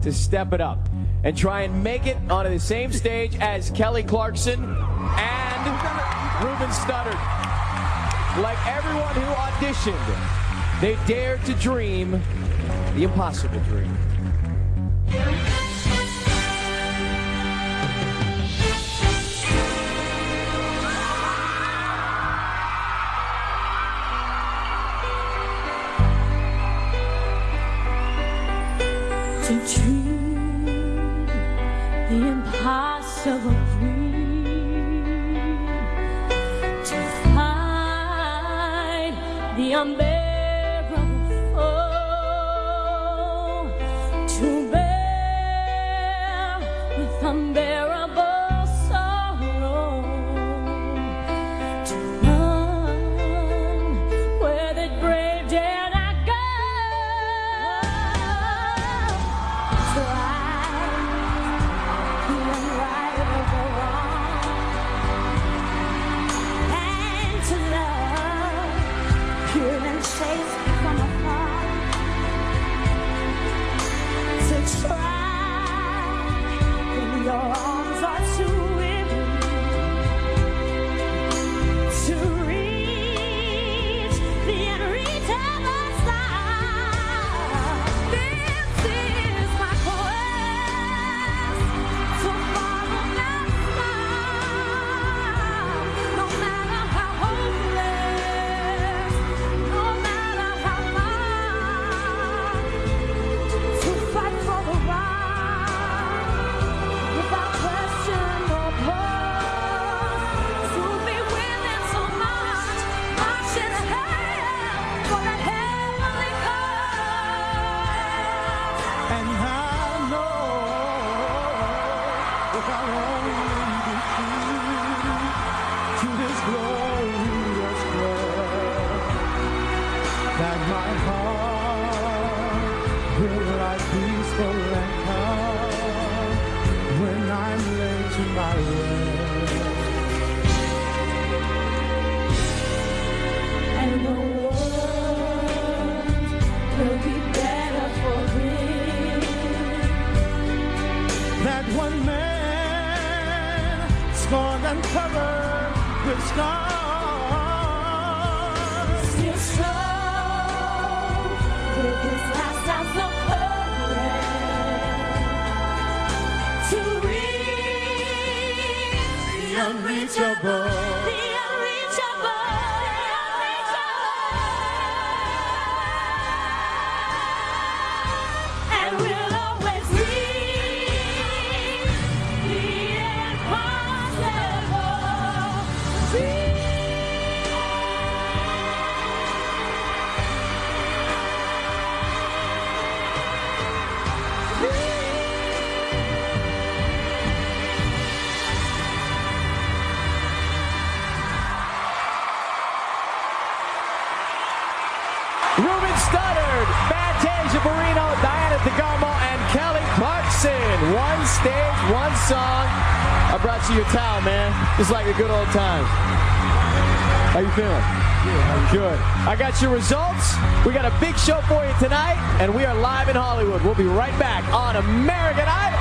to step it up and try and make it onto the same stage as Kelly Clarkson and Ruben Studdard. Like everyone who auditioned, they dared to dream the impossible dream. To dream the impossible dream, to find the unbearable foe, to bear with unbearable sorrow, to run where the brave dare not go. Chase from afar, to try when your arms are too weary, to reach the unreachable star. This is my quest to follow that star, no matter how hopeless, no matter how far, to fight for the right, without question or pause, to be willing so much, marching ahead for the heavenly cause. And I know if I only be true to this glorious prayer, that my heart will lie peaceful and calm when I'm laid to my rest. And the world will be better for him. That one man scorned and covered with scars, Still strong with his last ounce of courage. unreachable. The unreachable. And we'll always reach the impossible. Ruben Studdard, Fantasia Barrino, Diana DeGarmo, and Kelly Clarkson. One stage, one song. I brought you your towel, man. Just like the good old times. How you feeling? Good. I got your results. We got a big show for you tonight, and we are live in Hollywood. We'll be right back on American Idol.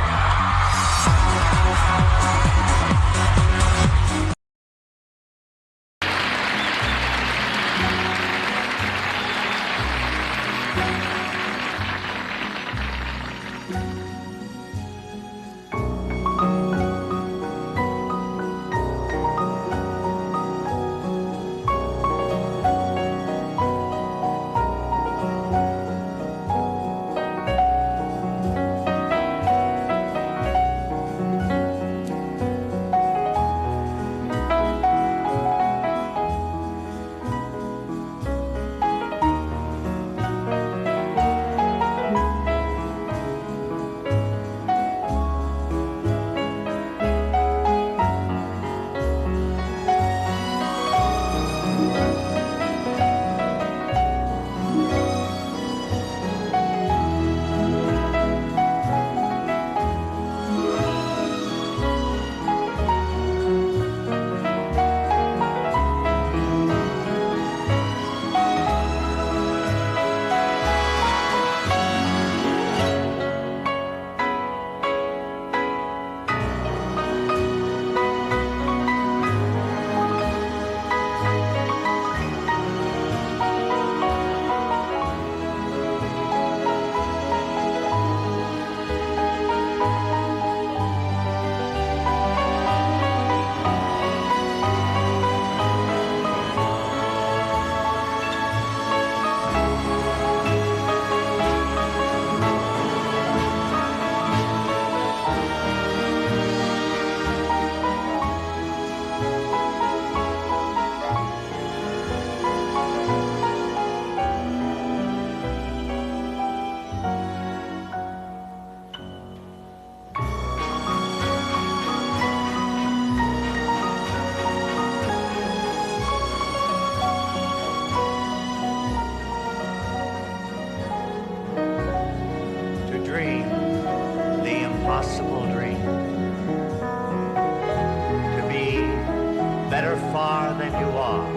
far than you are,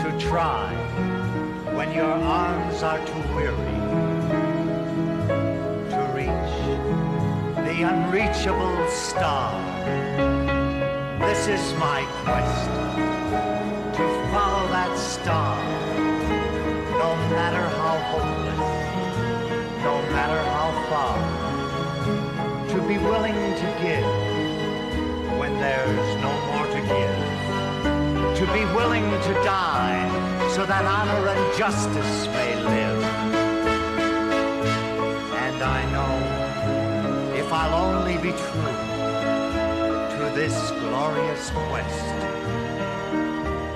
to try when your arms are too weary, to reach the unreachable star. This is my quest, to follow that star, no matter how hopeless, no matter how far, to be willing to give when there's no more to give, to be willing to die so that honor and justice may live. And I know if I'll only be true to this glorious quest,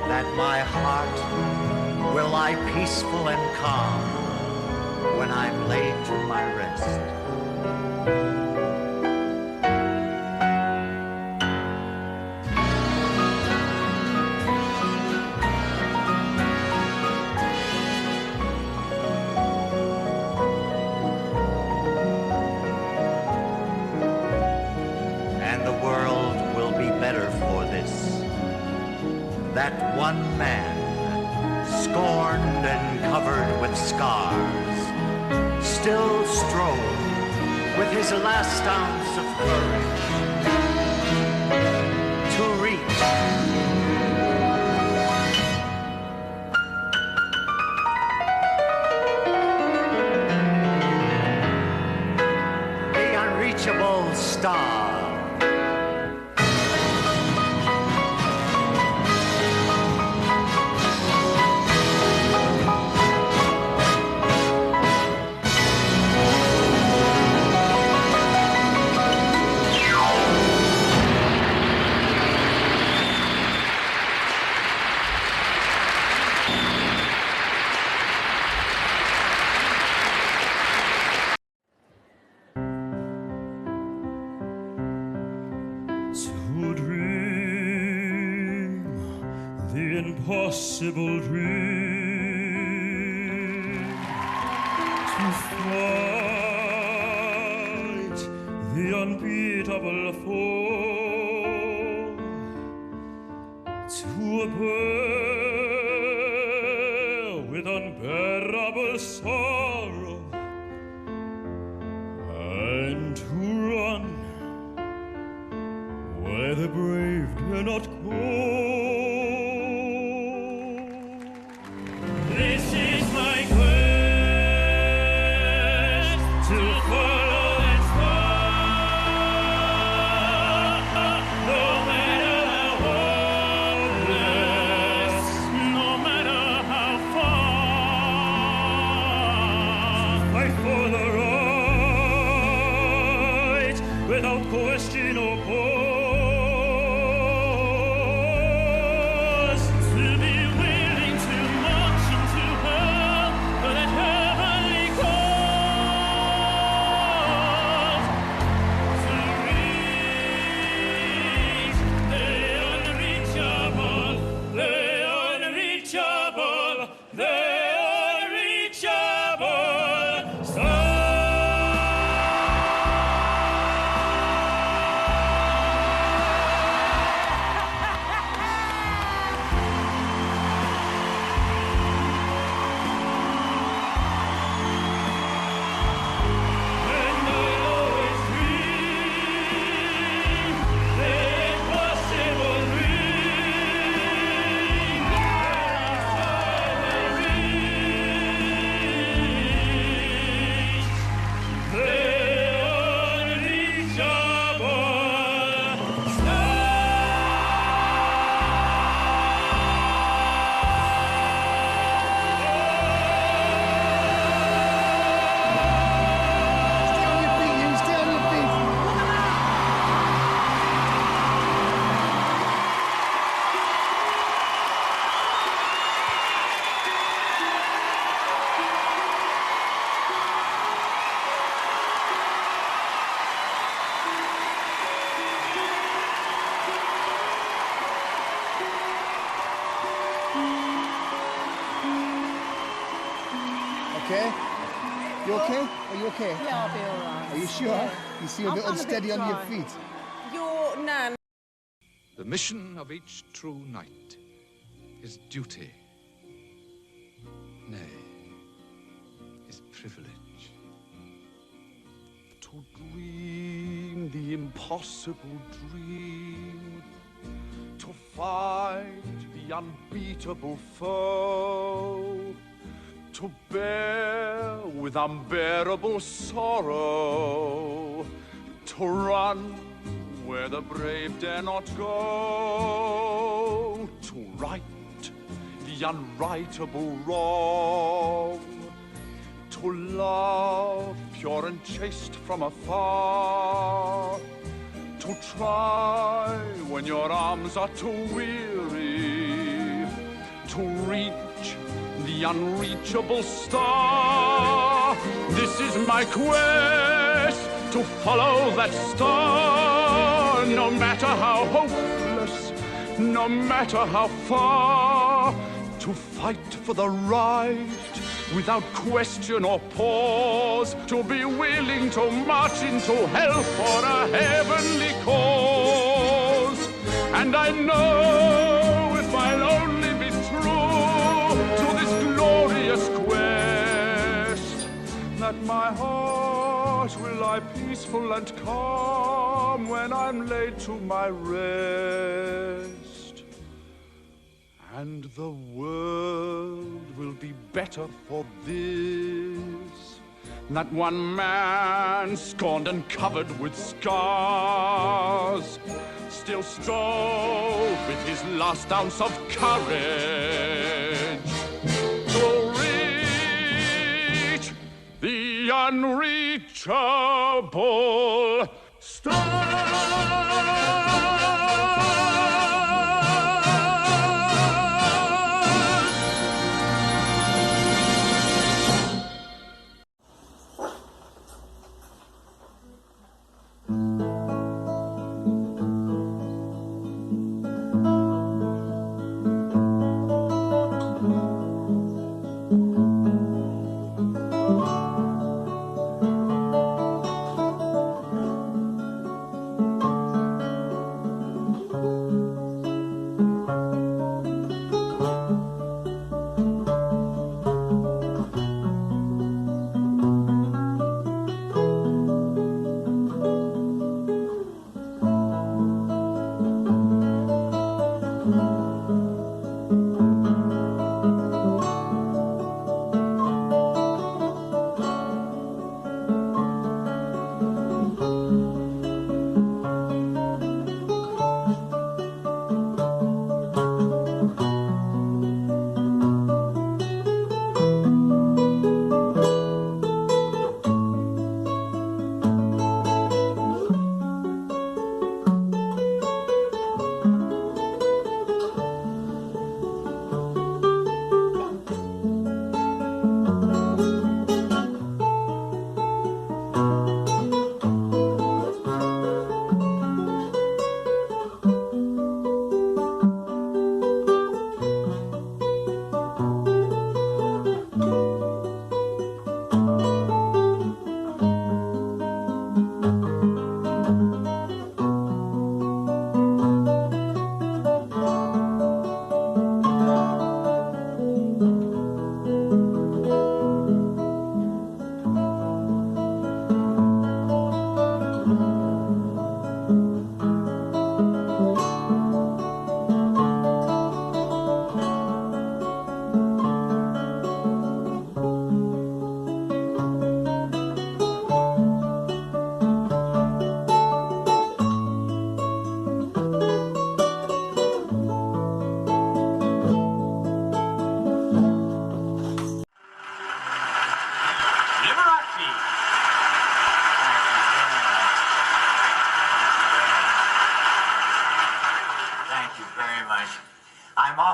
that my heart will lie peaceful and calm when I'm laid to my rest. That one man, scorned and covered with scars, still strove with his last ounce of courage to reach the unreachable star. impossible dream to fight the unbeatable foe, to bear with unbearable sorrow, and to run where the brave dare not go. This is my quest, to follow that star, no matter how hopeless, no matter how far. Fight for the right, without question or pause. Okay? You okay? Are you okay? Yeah, I'll be all right. Are you sure? Yeah. You seem a bit I'm unsteady on your tired. feet. Your nan. The mission of each true knight is duty, nay, is privilege. To dream the impossible dream, to fight the unbeatable foe, to bear with unbearable sorrow, to run where the brave dare not go, to right the unrightable wrong, to love pure and chaste from afar, to try when your arms are too weary, to reach the unreachable star. This is my quest, to follow that star, no matter how hopeless, no matter how far, to fight for the right without question or pause, to be willing to march into hell for a heavenly cause. And I know if I'll only be true to this glorious quest, that my heart will lie peaceful and calm when I'm laid to my rest. And the world will be better for this, that one man scorned and covered with scars still strove with his last ounce of courage to reach the unreachable star.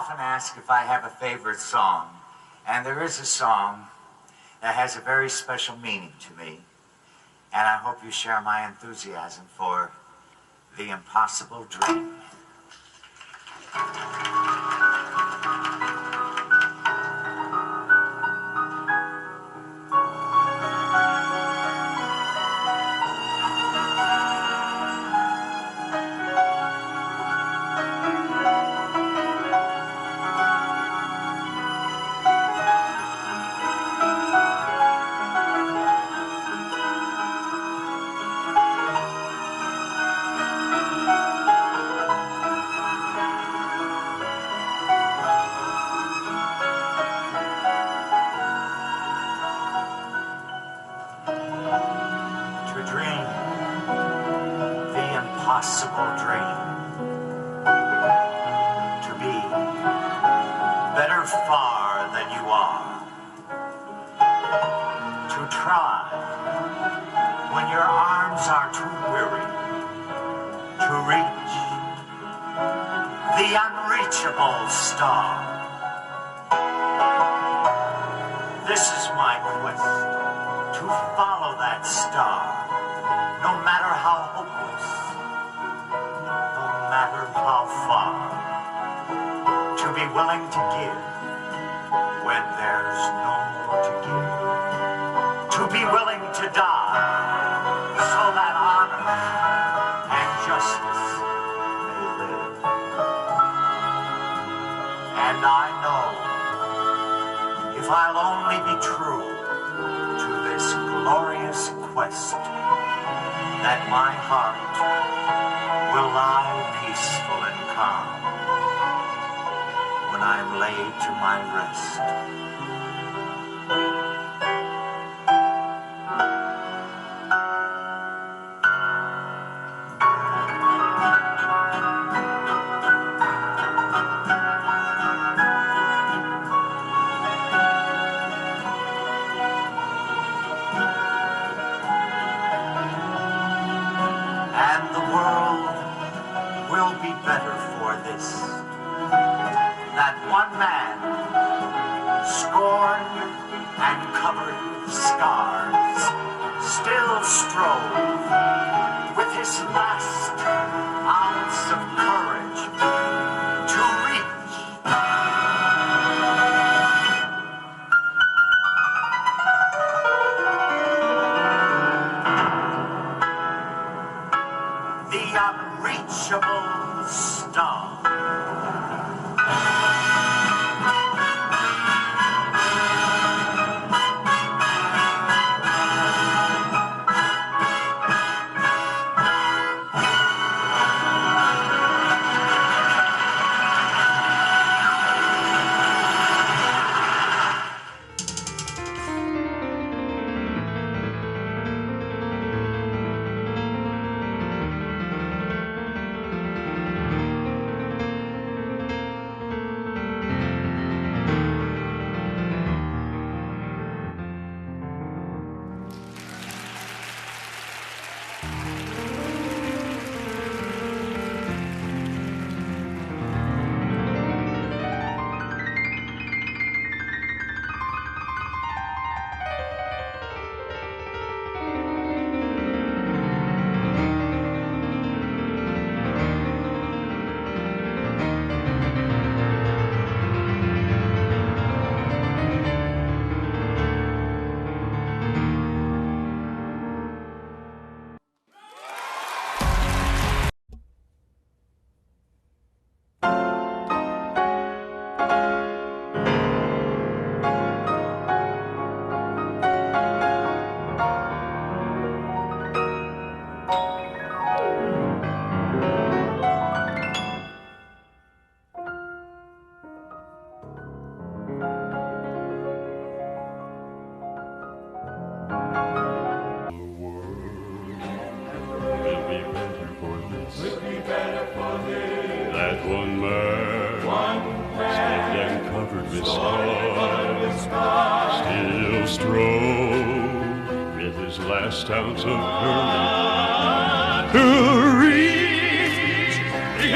often asked if I have a favorite song, and there is a song that has a very special meaning to me, and I hope you share my enthusiasm for The Impossible Dream. The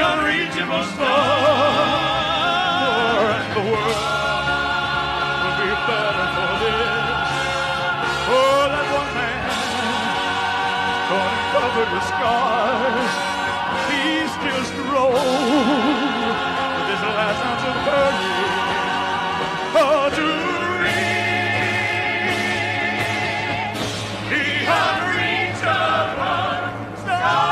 unreachable star. goodness skies, he still strove with his last ounce of courage to reach the unreachable star.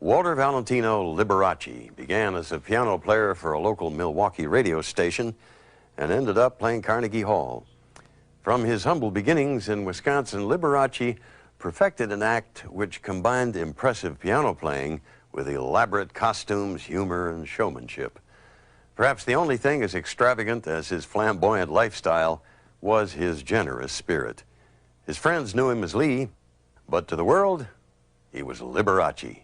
Walter Valentino Liberace began as a piano player for a local Milwaukee radio station and ended up playing Carnegie Hall. From his humble beginnings in Wisconsin, Liberace perfected an act which combined impressive piano playing with elaborate costumes, humor, and showmanship. Perhaps the only thing as extravagant as his flamboyant lifestyle was his generous spirit. His friends knew him as Lee, but to the world, he was Liberace.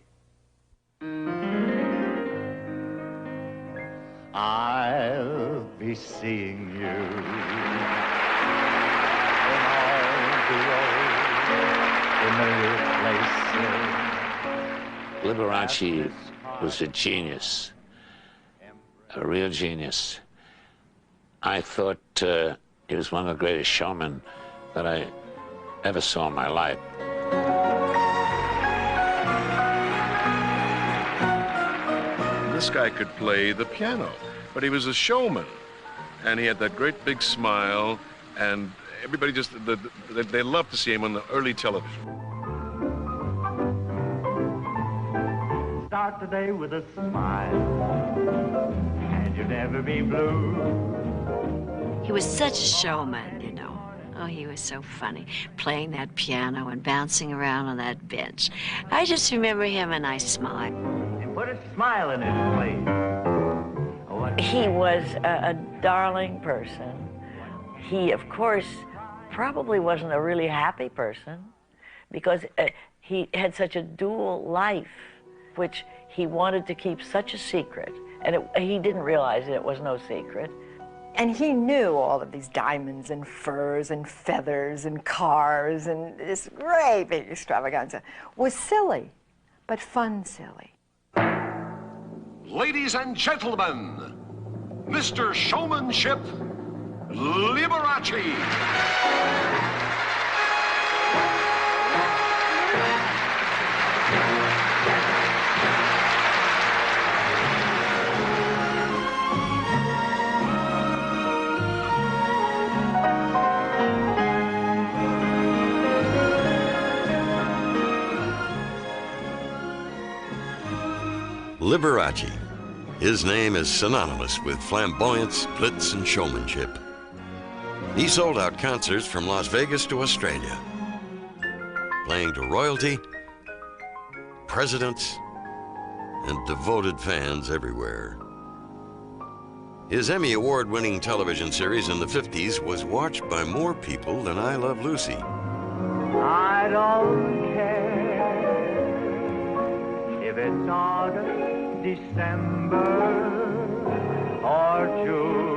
I'll be seeing you in all the old familiar places. Liberace was a genius, a real genius. I thought he was one of the greatest showmen that I ever saw in my life. This guy could play the piano, but he was a showman, and he had that great big smile, and everybody just, they loved to see him on the early television. Start the day with a smile, and you'll never be blue. He was such a showman, you know. Oh, he was so funny, playing that piano and bouncing around on that bench. I just remember him and I smiled. Put a smile in his face. He was a darling person. He, of course, probably wasn't a really happy person because he had such a dual life, which he wanted to keep such a secret. And he didn't realize it was no secret. And he knew all of these diamonds and furs and feathers and cars and this great big extravaganza was silly, but fun silly. Ladies and gentlemen, Mr. Showmanship, Liberace. Liberace. His name is synonymous with flamboyance, glitz, and showmanship. He sold out concerts from Las Vegas to Australia, playing to royalty, presidents, and devoted fans everywhere. His Emmy Award-winning television series in the 50s was watched by more people than I Love Lucy. I don't care if it's August, December, or June.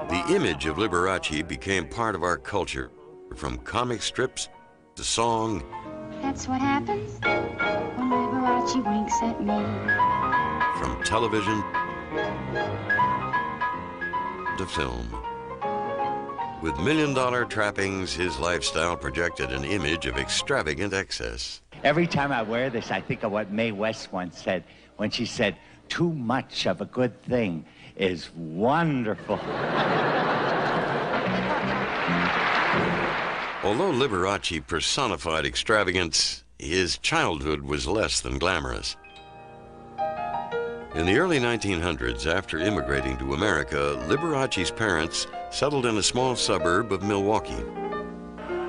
The image of Liberace became part of our culture, from comic strips to song. That's what happens when Liberace winks at me. From television to film. With million-dollar trappings, his lifestyle projected an image of extravagant excess. Every time I wear this, I think of what Mae West once said when she said, "Too much of a good thing is wonderful." Although Liberace personified extravagance, his childhood was less than glamorous. In the early 1900s, after immigrating to America, Liberace's parents settled in a small suburb of Milwaukee.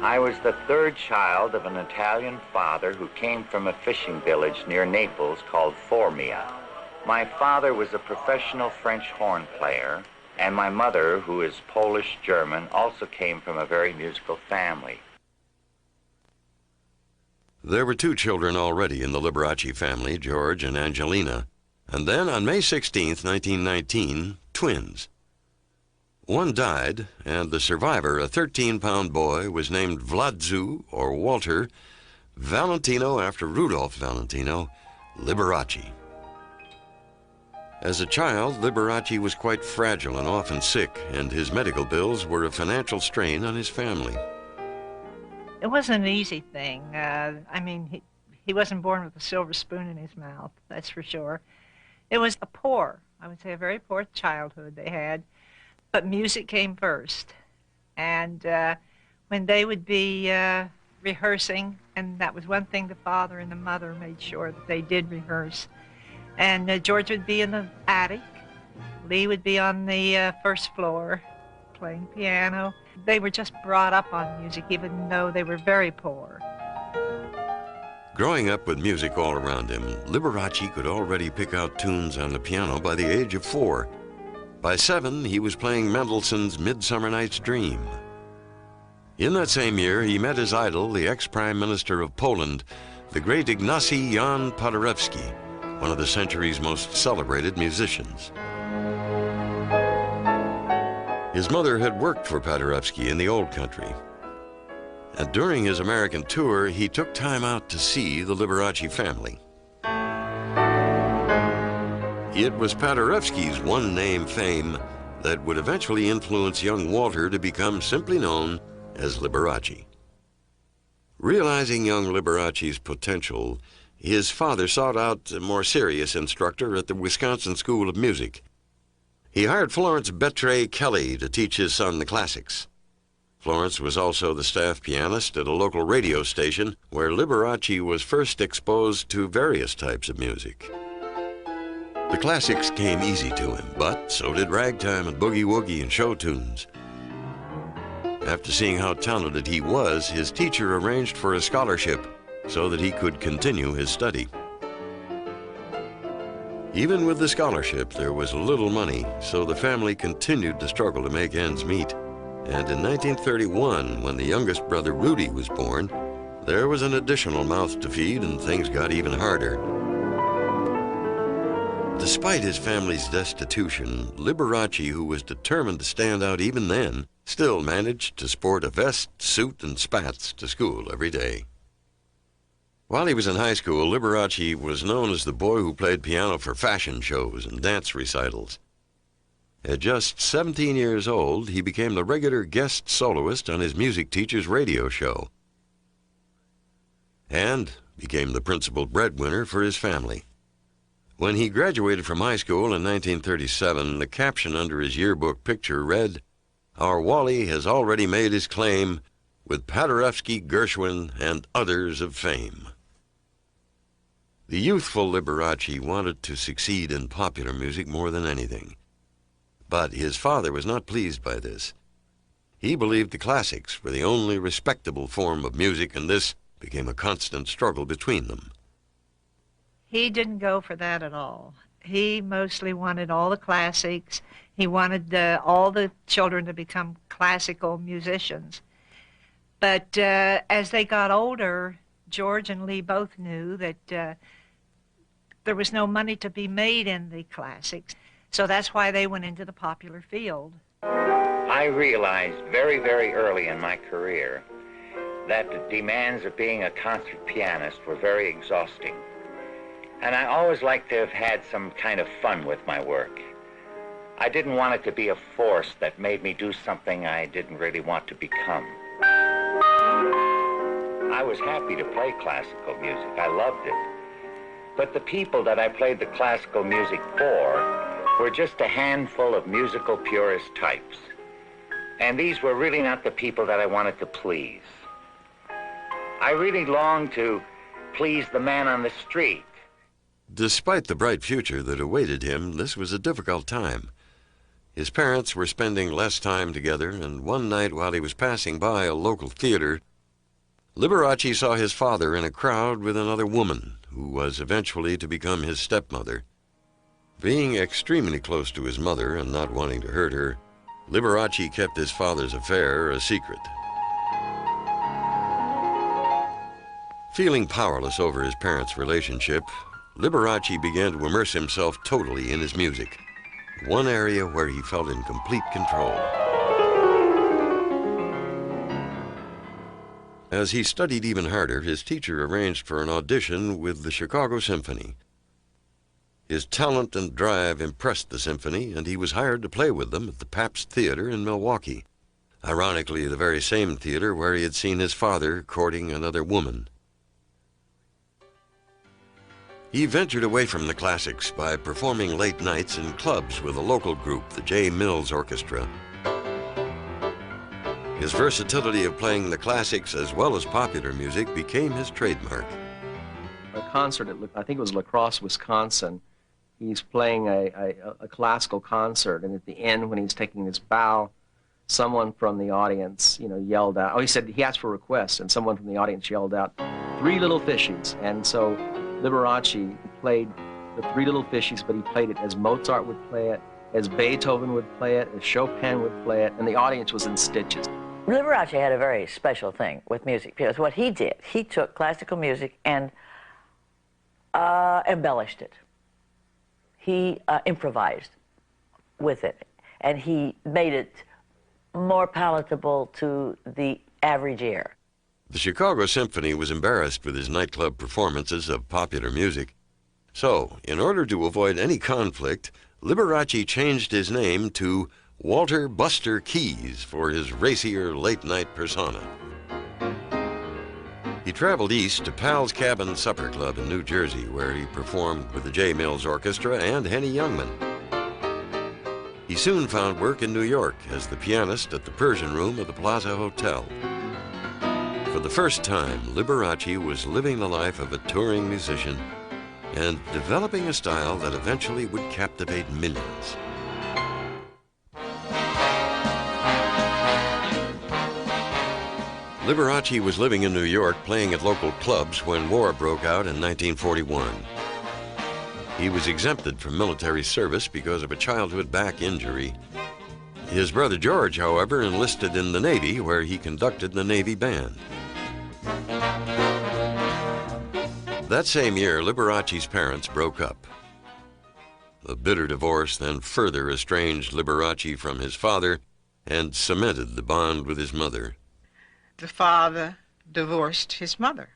I was the third child of an Italian father who came from a fishing village near Naples called Formia. My father was a professional French horn player, and my mother, who is Polish-German, also came from a very musical family. There were 2 children already in the Liberace family, George and Angelina. And then on May 16th, 1919, twins. One died, and the survivor, a 13-pound boy, was named Vladzu, or Walter, Valentino after Rudolph Valentino, Liberace. As a child, Liberace was quite fragile and often sick, and his medical bills were a financial strain on his family. It wasn't an easy thing. I mean, he wasn't born with a silver spoon in his mouth, that's for sure. It was a poor, I would say a very poor childhood they had, but music came first. And when they would be rehearsing, and that was one thing the father and the mother made sure that they did rehearse. And George would be in the attic, Lee would be on the first floor playing piano. They were just brought up on music, even though they were very poor. Growing up with music all around him, Liberace could already pick out tunes on the piano by the age of 4. By 7, he was playing Mendelssohn's Midsummer Night's Dream. In that same year, he met his idol, the ex-Prime Minister of Poland, the great Ignacy Jan Paderewski, one of the century's most celebrated musicians. His mother had worked for Paderewski in the old country. And during his American tour, he took time out to see the Liberace family. It was Paderewski's one-name fame that would eventually influence young Walter to become simply known as Liberace. Realizing young Liberace's potential, his father sought out a more serious instructor at the Wisconsin School of Music. He hired Florence Betray Kelly to teach his son the classics. Florence was also the staff pianist at a local radio station where Liberace was first exposed to various types of music. The classics came easy to him, but so did ragtime and boogie-woogie and show tunes. After seeing how talented he was, his teacher arranged for a scholarship so that he could continue his study. Even with the scholarship, there was little money, so the family continued to struggle to make ends meet. And in 1931, when the youngest brother Rudy was born, there was an additional mouth to feed and things got even harder. Despite his family's destitution, Liberace, who was determined to stand out even then, still managed to sport a vest, suit, and spats to school every day. While he was in high school, Liberace was known as the boy who played piano for fashion shows and dance recitals. At just 17 years old, he became the regular guest soloist on his music teacher's radio show and became the principal breadwinner for his family. When he graduated from high school in 1937, the caption under his yearbook picture read, "Our Wally has already made his claim with Paderewski, Gershwin, and others of fame." The youthful Liberace wanted to succeed in popular music more than anything. But his father was not pleased by this. He believed the classics were the only respectable form of music, and this became a constant struggle between them. He didn't go for that at all. He mostly wanted all the classics. He wanted all the children to become classical musicians. But as they got older, George and Lee both knew that there was no money to be made in the classics. So that's why they went into the popular field. I realized very, very early in my career that the demands of being a concert pianist were very exhausting. And I always liked to have had some kind of fun with my work. I didn't want it to be a force that made me do something I didn't really want to become. I was happy to play classical music. I loved it. But the people that I played the classical music for were just a handful of musical purist types. And these were really not the people that I wanted to please. I really longed to please the man on the street. Despite the bright future that awaited him, this was a difficult time. His parents were spending less time together, and one night while he was passing by a local theater, Liberace saw his father in a crowd with another woman, who was eventually to become his stepmother. Being extremely close to his mother and not wanting to hurt her, Liberace kept his father's affair a secret. Feeling powerless over his parents' relationship, Liberace began to immerse himself totally in his music, one area where he felt in complete control. As he studied even harder, his teacher arranged for an audition with the Chicago Symphony. His talent and drive impressed the symphony, and he was hired to play with them at the Pabst Theater in Milwaukee, ironically the very same theater where he had seen his father courting another woman. He ventured away from the classics by performing late nights in clubs with a local group, the J. Mills Orchestra. His versatility of playing the classics as well as popular music became his trademark. A concert at, I think it was La Crosse, Wisconsin. He's playing a classical concert, and at the end, when he's taking his bow, someone from the audience, yelled out. Oh, he said he asked for requests, and someone from the audience yelled out, "Three Little Fishies." And so Liberace played the Three Little Fishies, but he played it as Mozart would play it, as Beethoven would play it, as Chopin would play it, and the audience was in stitches. Liberace had a very special thing with music, because what he did, he took classical music and embellished it. He improvised with it, and he made it more palatable to the average ear. The Chicago Symphony was embarrassed with his nightclub performances of popular music. So, in order to avoid any conflict, Liberace changed his name to Walter Buster Keys for his racier late-night persona. He traveled east to Pal's Cabin Supper Club in New Jersey, where he performed with the J. Mills Orchestra and Henny Youngman. He soon found work in New York as the pianist at the Persian Room of the Plaza Hotel. For the first time, Liberace was living the life of a touring musician and developing a style that eventually would captivate millions. Liberace was living in New York playing at local clubs when war broke out in 1941. He was exempted from military service because of a childhood back injury. His brother George, however, enlisted in the Navy, where he conducted the Navy Band. That same year, Liberace's parents broke up. A bitter divorce then further estranged Liberace from his father and cemented the bond with his mother. The father divorced his mother,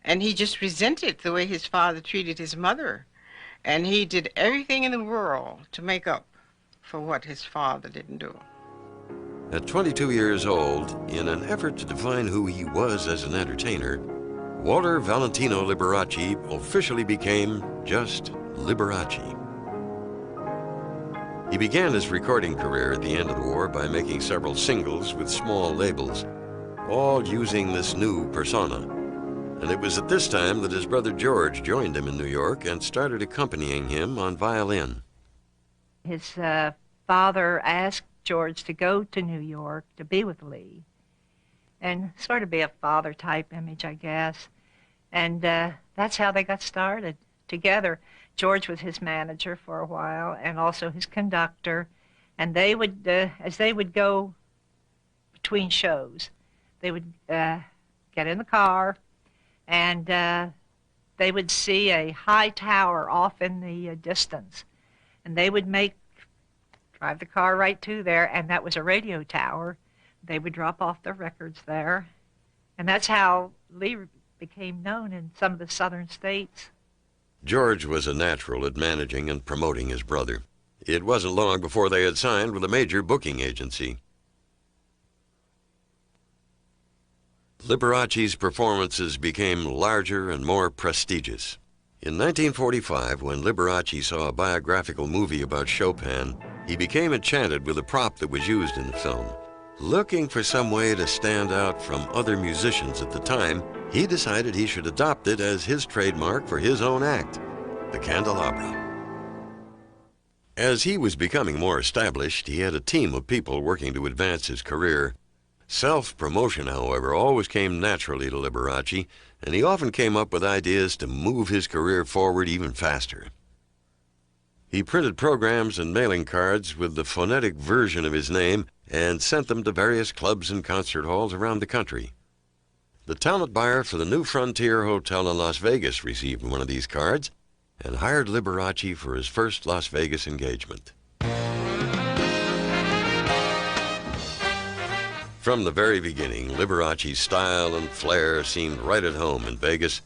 and he just resented the way his father treated his mother, and he did everything in the world to make up for what his father didn't do. At 22 years old, in an effort to define who he was as an entertainer, Walter Valentino Liberace officially became just Liberace. He began his recording career at the end of the war by making several singles with small labels, all using this new persona. And it was at this time that his brother George joined him in New York and started accompanying him on violin. His father asked George to go to New York to be with Lee and sort of be a father-type image, I guess. And that's how they got started together. George was his manager for a while and also his conductor. And they would, as they would go between shows, they would get in the car and they would see a high tower off in the distance. And they would drive the car right to there, and that was a radio tower. They would drop off their records there. And that's how Lee became known in some of the southern states. George was a natural at managing and promoting his brother. It wasn't long before they had signed with a major booking agency. Liberace's performances became larger and more prestigious. In 1945, when Liberace saw a biographical movie about Chopin, he became enchanted with the prop that was used in the film. Looking for some way to stand out from other musicians at the time, he decided he should adopt it as his trademark for his own act, the candelabra. As he was becoming more established, he had a team of people working to advance his career. Self-promotion, however, always came naturally to Liberace, and he often came up with ideas to move his career forward even faster. He printed programs and mailing cards with the phonetic version of his name and sent them to various clubs and concert halls around the country. the talent buyer for the New Frontier Hotel in Las Vegas received one of these cards and hired Liberace for his first Las Vegas engagement. From the very beginning, Liberace's style and flair seemed right at home in Vegas,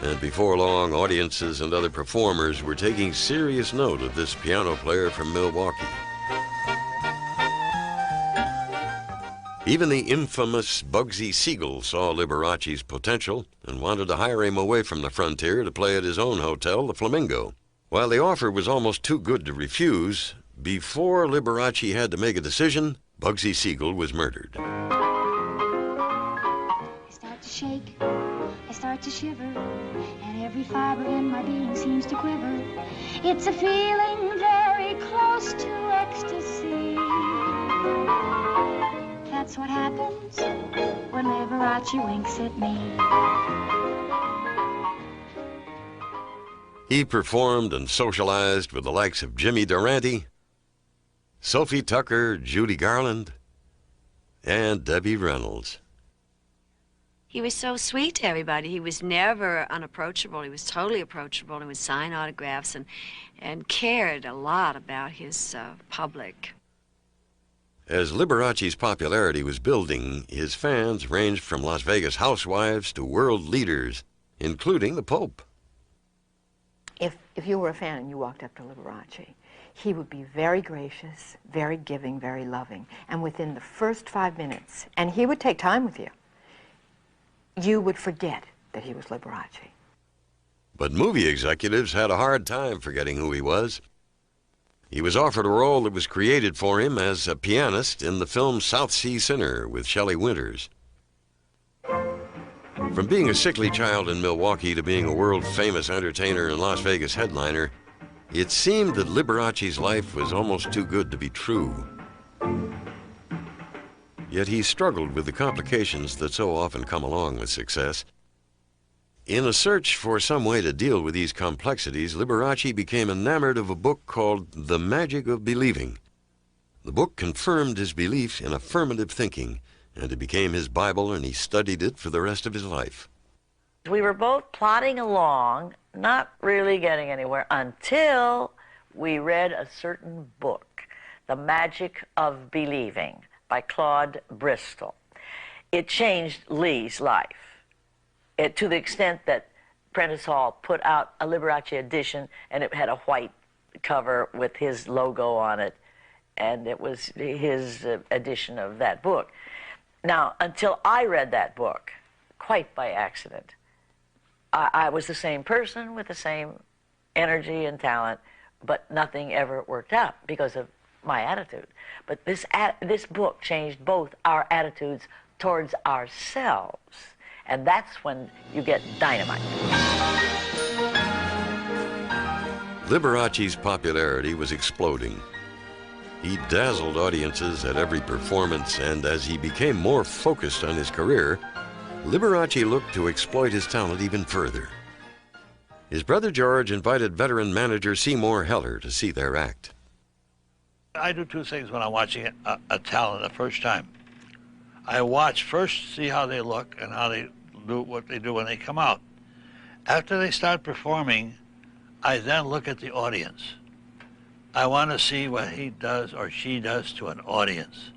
and before long, audiences and other performers were taking serious note of this piano player from Milwaukee. Even the infamous Bugsy Siegel saw Liberace's potential and wanted to hire him away from the frontier to play at his own hotel, the Flamingo. While the offer was almost too good to refuse, before Liberace had to make a decision, Bugsy Siegel was murdered. I start to shake, I start to shiver, and every fiber in my being seems to quiver. It's a feeling very close to ecstasy. That's what happens when Liberace winks at me. He performed and socialized with the likes of Jimmy Durante, Sophie Tucker, Judy Garland, and Debbie Reynolds. He was so sweet to everybody. He was never unapproachable. He was totally approachable and would sign autographs and cared a lot about his public. As Liberace's popularity was building, his fans ranged from Las Vegas housewives to world leaders, including the Pope. If you were a fan and you walked up to Liberace, he would be very gracious, very giving, very loving. And within the first 5 minutes, and he would take time with you, you would forget that he was Liberace. But movie executives had a hard time forgetting who he was. He was offered a role that was created for him as a pianist in the film South Sea Sinner with Shelley Winters. From being a sickly child in Milwaukee to being a world-famous entertainer and Las Vegas headliner, it seemed that Liberace's life was almost too good to be true. Yet he struggled with the complications that so often come along with success. In a search for some way to deal with these complexities, Liberace became enamored of a book called The Magic of Believing. The book confirmed his belief in affirmative thinking, and it became his Bible, and he studied it for the rest of his life. We were both plodding along, not really getting anywhere, until we read a certain book, The Magic of Believing, by Claude Bristol. It changed Lee's life. To the extent that Prentice Hall put out a Liberace edition, and it had a white cover with his logo on it, and it was his edition of that book. Now, until I read that book, quite by accident, I was the same person with the same energy and talent, but nothing ever worked out because of my attitude. But this book changed both our attitudes towards ourselves. And that's when you get dynamite. Liberace's popularity was exploding. He dazzled audiences at every performance, and as he became more focused on his career, Liberace looked to exploit his talent even further. His brother George invited veteran manager Seymour Heller to see their act. I do two things when I'm watching a talent the first time. I watch first, see how they look and how they do what they do when they come out. After they start performing, I then look at the audience. I want to see what he does or she does to an audience.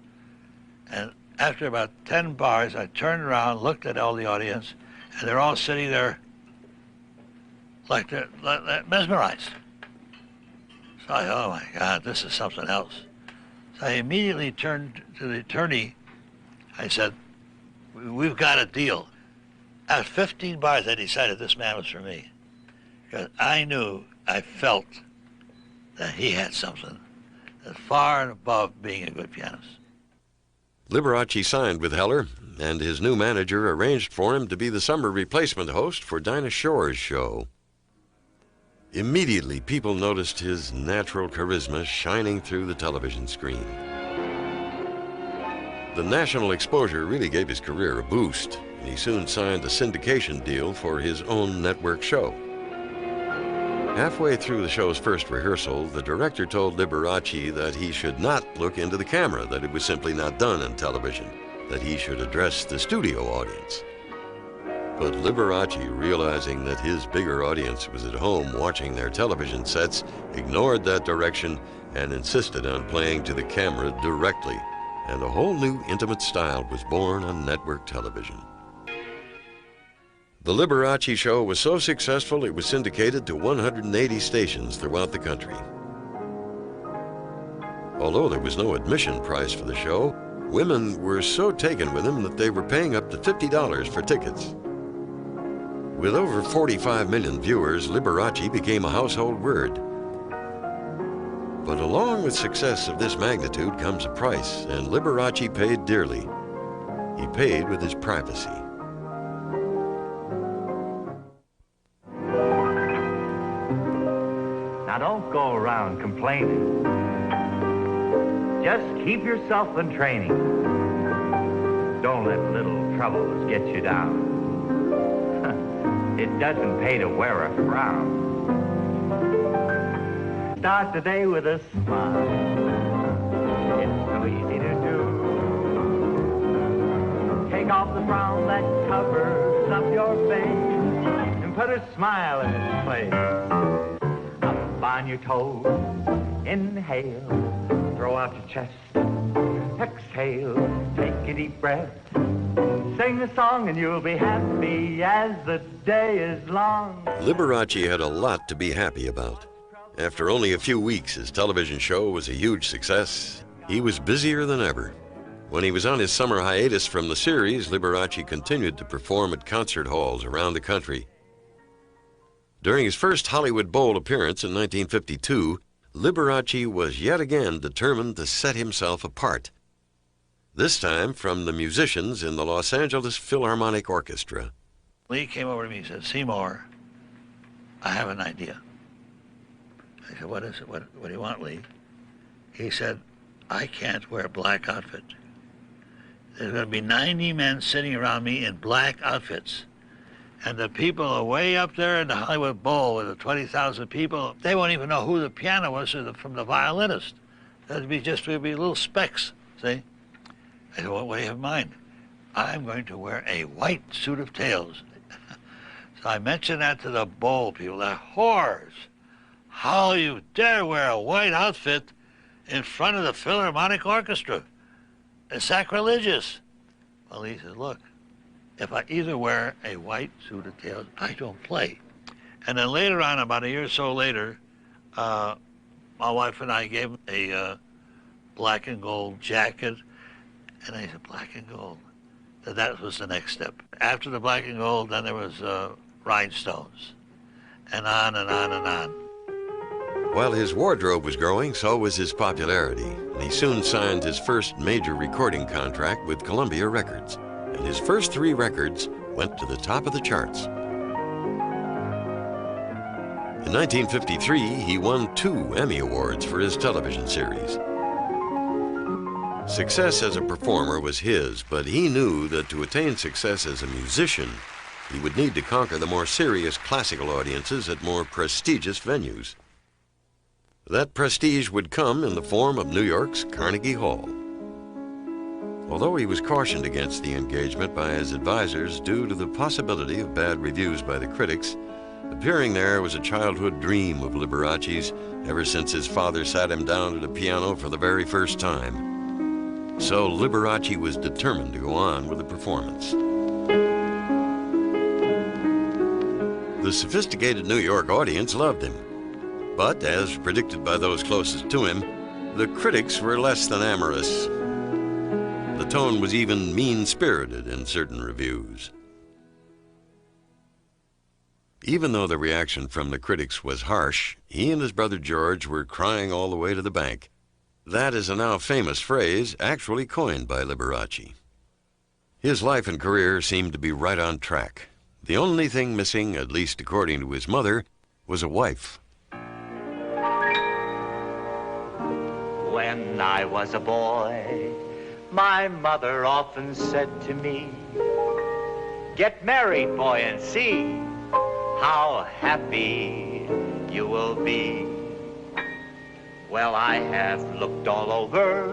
And after about 10 bars, I turned around, looked at all the audience, and they're all sitting there like they're mesmerized. So I thought, oh my God, this is something else. So I immediately turned to the attorney. I said, we've got a deal. At 15 bars, I decided this man was for me. Because I knew, I felt that he had something that's far and above being a good pianist. Liberace signed with Heller, and his new manager arranged for him to be the summer replacement host for Dinah Shore's show. Immediately, people noticed his natural charisma shining through the television screen. The national exposure really gave his career a boost, and he soon signed a syndication deal for his own network show. Halfway through the show's first rehearsal, the director told Liberace that he should not look into the camera, that it was simply not done in television, that he should address the studio audience. But Liberace, realizing that his bigger audience was at home watching their television sets, ignored that direction and insisted on playing to the camera directly. And a whole new intimate style was born on network television. The Liberace show was so successful it was syndicated to 180 stations throughout the country. Although there was no admission price for the show, women were so taken with him that they were paying up to $50 for tickets. With over 45 million viewers, Liberace became a household word. But along with success of this magnitude comes a price, and Liberace paid dearly. He paid with his privacy. Now don't go around complaining. Just keep yourself in training. Don't let little troubles get you down. It doesn't pay to wear a frown. Start the day with a smile. It's so easy to do. Take off the frown that covers up your face and put a smile in its place. Up on your toes, inhale, throw out your chest, exhale, take a deep breath. Sing a song and you'll be happy as the day is long. Liberace had a lot to be happy about. After only a few weeks, his television show was a huge success. He was busier than ever. When he was on his summer hiatus from the series, Liberace continued to perform at concert halls around the country. During his first Hollywood Bowl appearance in 1952, Liberace was yet again determined to set himself apart. This time from the musicians in the Los Angeles Philharmonic Orchestra. Lee came over to me and said, "Seymour, I have an idea." I said, "What is it? What do you want, Lee?" He said, "I can't wear a black outfit. There's going to be 90 men sitting around me in black outfits. And the people are way up there in the Hollywood Bowl with the 20,000 people. They won't even know who the piano was from the violinist. There'd be little specks, see?" I said, "What do you have in mind?" "I'm going to wear a white suit of tails." So I mentioned that to the Bowl people. They're whores. How you dare wear a white outfit in front of the Philharmonic Orchestra? It's sacrilegious. Well, he said, "Look, if I either wear a white suit of tails, I don't play." And then later on, about a year or so later, my wife and I gave him a black and gold jacket. And I said, "Black and gold." So that was the next step. After the black and gold, then there was rhinestones. And on and on and on. While his wardrobe was growing, so was his popularity, and he soon signed his first major recording contract with Columbia Records, and his first 3 records went to the top of the charts. In 1953, he won 2 Emmy Awards for his television series. Success as a performer was his, but he knew that to attain success as a musician, he would need to conquer the more serious classical audiences at more prestigious venues. That prestige would come in the form of New York's Carnegie Hall. Although he was cautioned against the engagement by his advisors due to the possibility of bad reviews by the critics, appearing there was a childhood dream of Liberace's ever since his father sat him down at a piano for the very first time. So Liberace was determined to go on with the performance. The sophisticated New York audience loved him. But, as predicted by those closest to him, the critics were less than amorous. The tone was even mean-spirited in certain reviews. Even though the reaction from the critics was harsh, he and his brother George were crying all the way to the bank. That is a now famous phrase actually coined by Liberace. His life and career seemed to be right on track. The only thing missing, at least according to his mother, was a wife. When I was a boy, my mother often said to me, "Get married, boy, and see how happy you will be." Well, I have looked all over,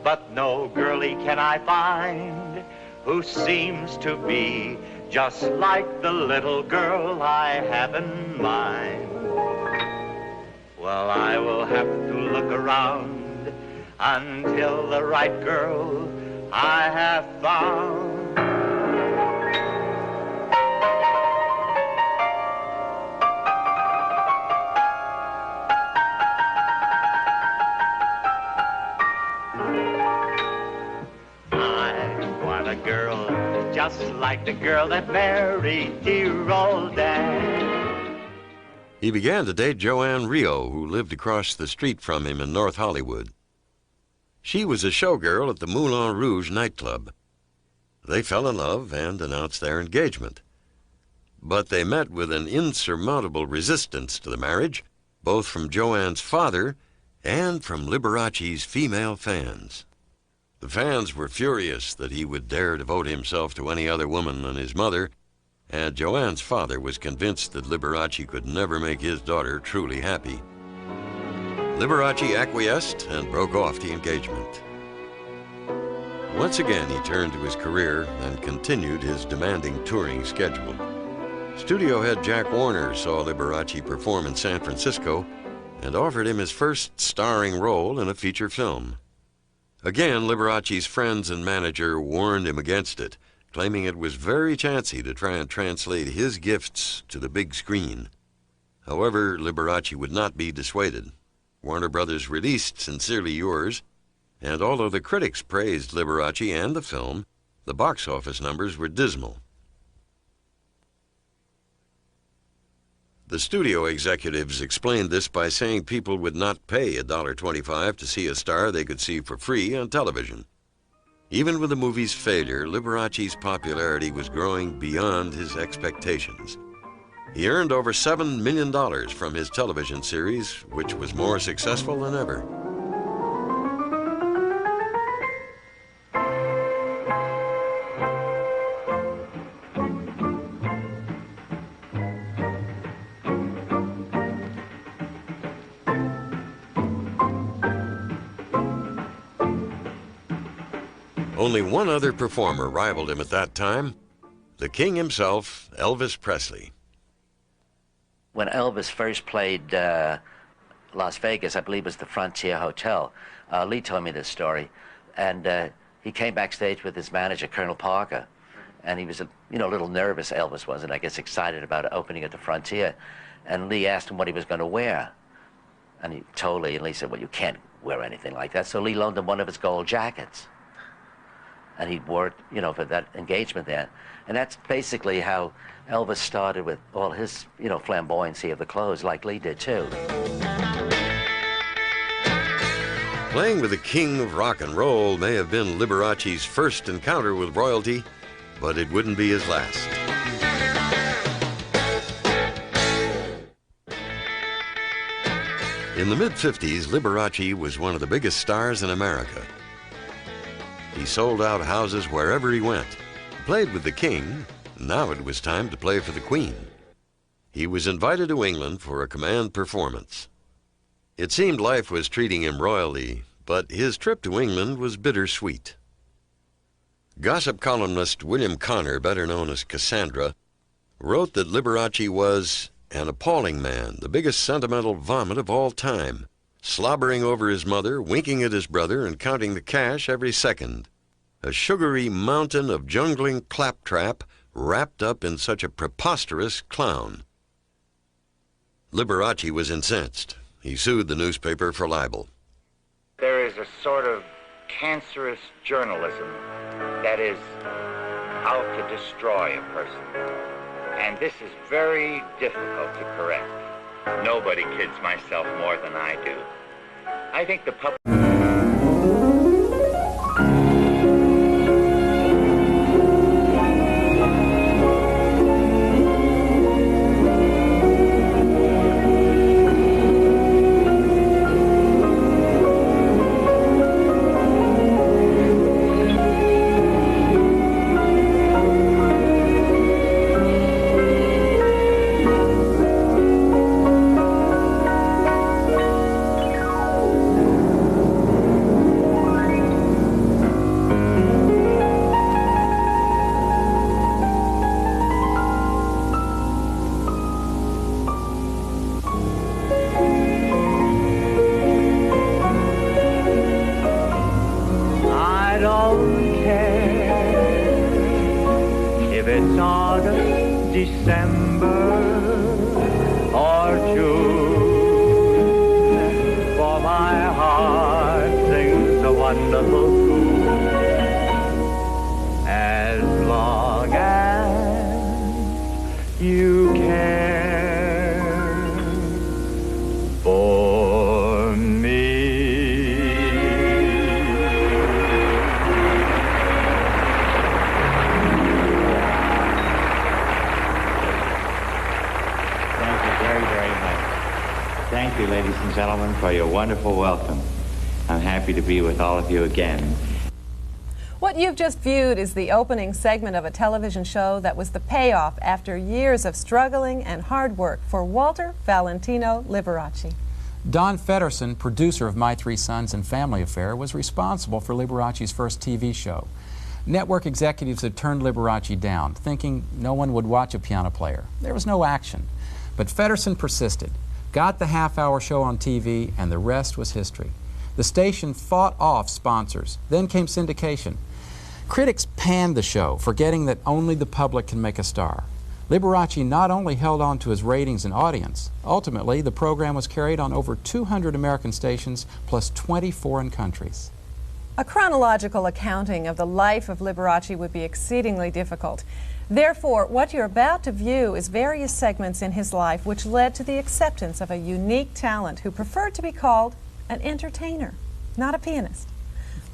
but no girlie can I find who seems to be just like the little girl I have in mind. Well, I will have to look around until the right girl I have found. I want a girl just like the girl that married dear old Dad. He began to date Joanne Rio, who lived across the street from him in North Hollywood. She was a showgirl at the Moulin Rouge nightclub. They fell in love and announced their engagement. But they met with an insurmountable resistance to the marriage, both from Joanne's father and from Liberace's female fans. The fans were furious that he would dare devote himself to any other woman than his mother, and Joanne's father was convinced that Liberace could never make his daughter truly happy. Liberace acquiesced and broke off the engagement. Once again, he turned to his career and continued his demanding touring schedule. Studio head Jack Warner saw Liberace perform in San Francisco and offered him his first starring role in a feature film. Again, Liberace's friends and manager warned him against it, claiming it was very chancy to try and translate his gifts to the big screen. However, Liberace would not be dissuaded. Warner Brothers released Sincerely Yours, and although the critics praised Liberace and the film, the box office numbers were dismal. The studio executives explained this by saying people would not pay $1.25 to see a star they could see for free on television. Even with the movie's failure, Liberace's popularity was growing beyond his expectations. He earned over $7 million from his television series, which was more successful than ever. Only one other performer rivaled him at that time, the king himself, Elvis Presley. When Elvis first played Las Vegas, I believe it was the Frontier Hotel, Lee told me this story, and he came backstage with his manager, Colonel Parker, and he was a little nervous, Elvis was, and I guess excited about opening at the Frontier, and Lee asked him what he was going to wear, and he told Lee, and Lee said, well, you can't wear anything like that, so Lee loaned him one of his gold jackets. And he wore it, for that engagement there. And that's basically how Elvis started with all his, flamboyancy of the clothes, like Lee did too. Playing with the king of rock and roll may have been Liberace's first encounter with royalty, but it wouldn't be his last. In the mid-50s, Liberace was one of the biggest stars in America. He sold out houses wherever he went. He played with the king. Now it was time to play for the queen. He was invited to England for a command performance. It seemed life was treating him royally, but his trip to England was bittersweet. Gossip columnist William Connor, better known as Cassandra, wrote that Liberace was an appalling man, the biggest sentimental vomit of all time, slobbering over his mother, winking at his brother, and counting the cash every second. A sugary mountain of jungling claptrap wrapped up in such a preposterous clown. Liberace was incensed. He sued the newspaper for libel. There is a sort of cancerous journalism that is out to destroy a person. And this is very difficult to correct. Nobody kids myself more than I do. I think the public... very, very much. Thank you, ladies and gentlemen, for your wonderful welcome. I'm happy to be with all of you again. What you've just viewed is the opening segment of a television show that was the payoff after years of struggling and hard work for Walter Valentino Liberace. Don Feddersen, producer of My Three Sons and Family Affair, was responsible for Liberace's first TV show. Network executives had turned Liberace down, thinking no one would watch a piano player. There was no action. But Feddersen persisted, got the half-hour show on TV, and the rest was history. The station fought off sponsors. Then came syndication. Critics panned the show, forgetting that only the public can make a star. Liberace not only held on to his ratings and audience, ultimately the program was carried on over 200 American stations plus 20 foreign countries. A chronological accounting of the life of Liberace would be exceedingly difficult. Therefore, what you're about to view is various segments in his life which led to the acceptance of a unique talent who preferred to be called an entertainer, not a pianist.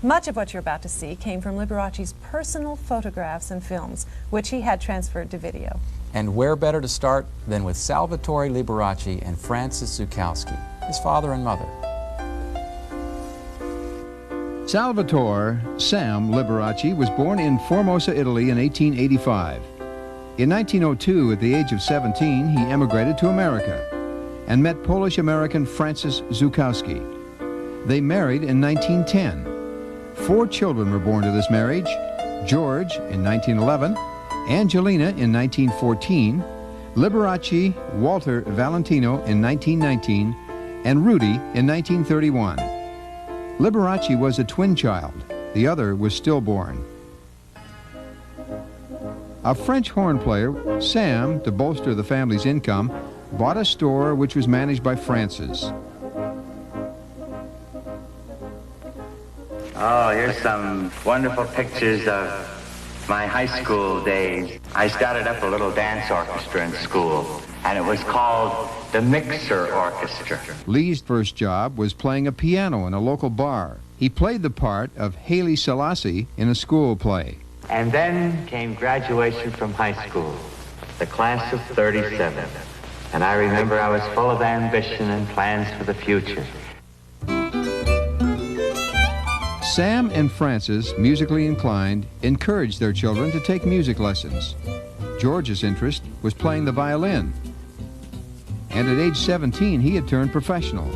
Much of what you're about to see came from Liberace's personal photographs and films, which he had transferred to video. And where better to start than with Salvatore Liberace and Francis Zukowski, his father and mother. Salvatore Sam Liberace was born in Formosa, Italy in 1885. In 1902, at the age of 17, he emigrated to America and met Polish-American Francis Zukowski. They married in 1910. 4 children were born to this marriage: George in 1911, Angelina in 1914, Liberace Walter Valentino in 1919, and Rudy in 1931. Liberace was a twin child. The other was stillborn. A French horn player, Sam, to bolster the family's income, bought a store which was managed by Francis. Oh, here's some wonderful pictures of my high school days. I started up a little dance orchestra in school, and it was called the Mixer Orchestra. Lee's first job was playing a piano in a local bar. He played the part of Haile Selassie in a school play. And then came graduation from high school, the class of 37. And I remember I was full of ambition and plans for the future. Sam and Francis, musically inclined, encouraged their children to take music lessons. George's interest was playing the violin. And at age 17, he had turned professional.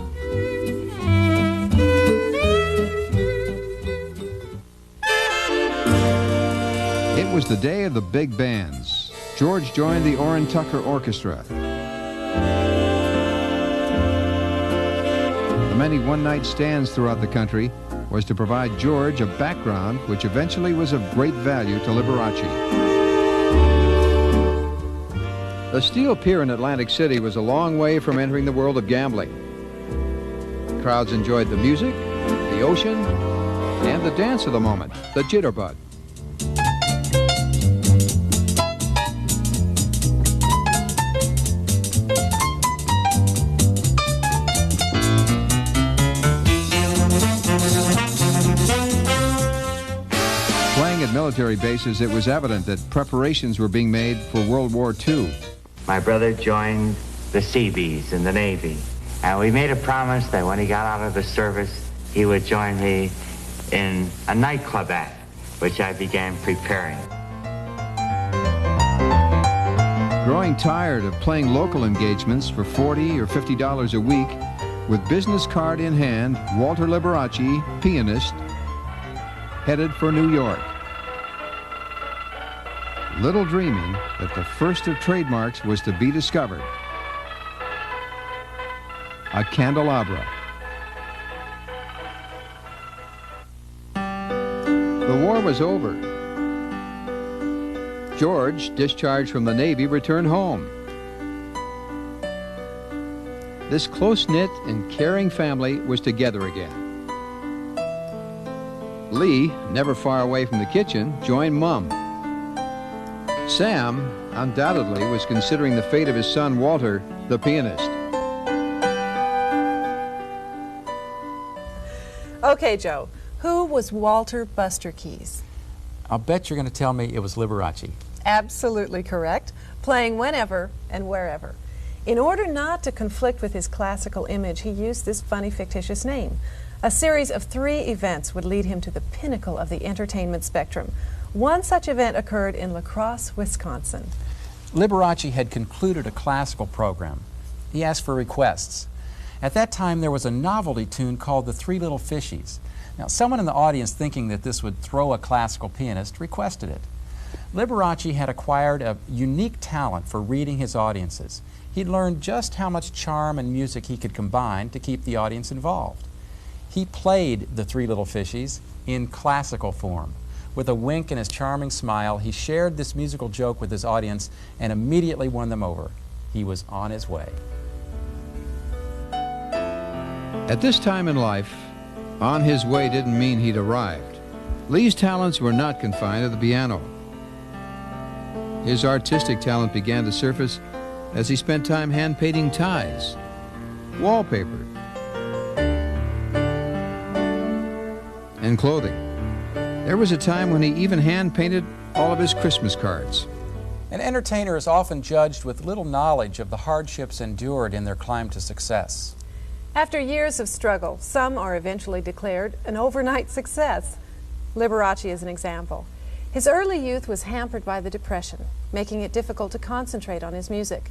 It was the day of the big bands. George joined the Orrin Tucker Orchestra. The many one-night stands throughout the country was to provide George a background which eventually was of great value to Liberace. The Steel Pier in Atlantic City was a long way from entering the world of gambling. Crowds enjoyed the music, the ocean, and the dance of the moment, the jitterbug. Playing at military bases, it was evident that preparations were being made for World War II. My brother joined the Seabees in the Navy, and we made a promise that when he got out of the service, he would join me in a nightclub act, which I began preparing. Growing tired of playing local engagements for $40 or $50 a week, with business card in hand, Walter Liberace, pianist, headed for New York. Little dreaming that the first of trademarks was to be discovered. A candelabra. The war was over. George, discharged from the Navy, returned home. This close-knit and caring family was together again. Lee, never far away from the kitchen, joined Mum. Sam, undoubtedly, was considering the fate of his son, Walter, the pianist. Okay, Joe, who was Walter Buster Keys? I'll bet you're going to tell me it was Liberace. Absolutely correct, playing whenever and wherever. In order not to conflict with his classical image, he used this funny fictitious name. A series of 3 events would lead him to the pinnacle of the entertainment spectrum. One such event occurred in La Crosse, Wisconsin. Liberace had concluded a classical program. He asked for requests. At that time, there was a novelty tune called The Three Little Fishies. Now, someone in the audience, thinking that this would throw a classical pianist, requested it. Liberace had acquired a unique talent for reading his audiences. He'd learned just how much charm and music he could combine to keep the audience involved. He played The Three Little Fishies in classical form. With a wink and his charming smile, he shared this musical joke with his audience and immediately won them over. He was on his way. At this time in life, on his way didn't mean he'd arrived. Lee's talents were not confined to the piano. His artistic talent began to surface as he spent time hand-painting ties, wallpaper, and clothing. There was a time when he even hand-painted all of his Christmas cards. An entertainer is often judged with little knowledge of the hardships endured in their climb to success. After years of struggle, some are eventually declared an overnight success. Liberace is an example. His early youth was hampered by the Depression, making it difficult to concentrate on his music.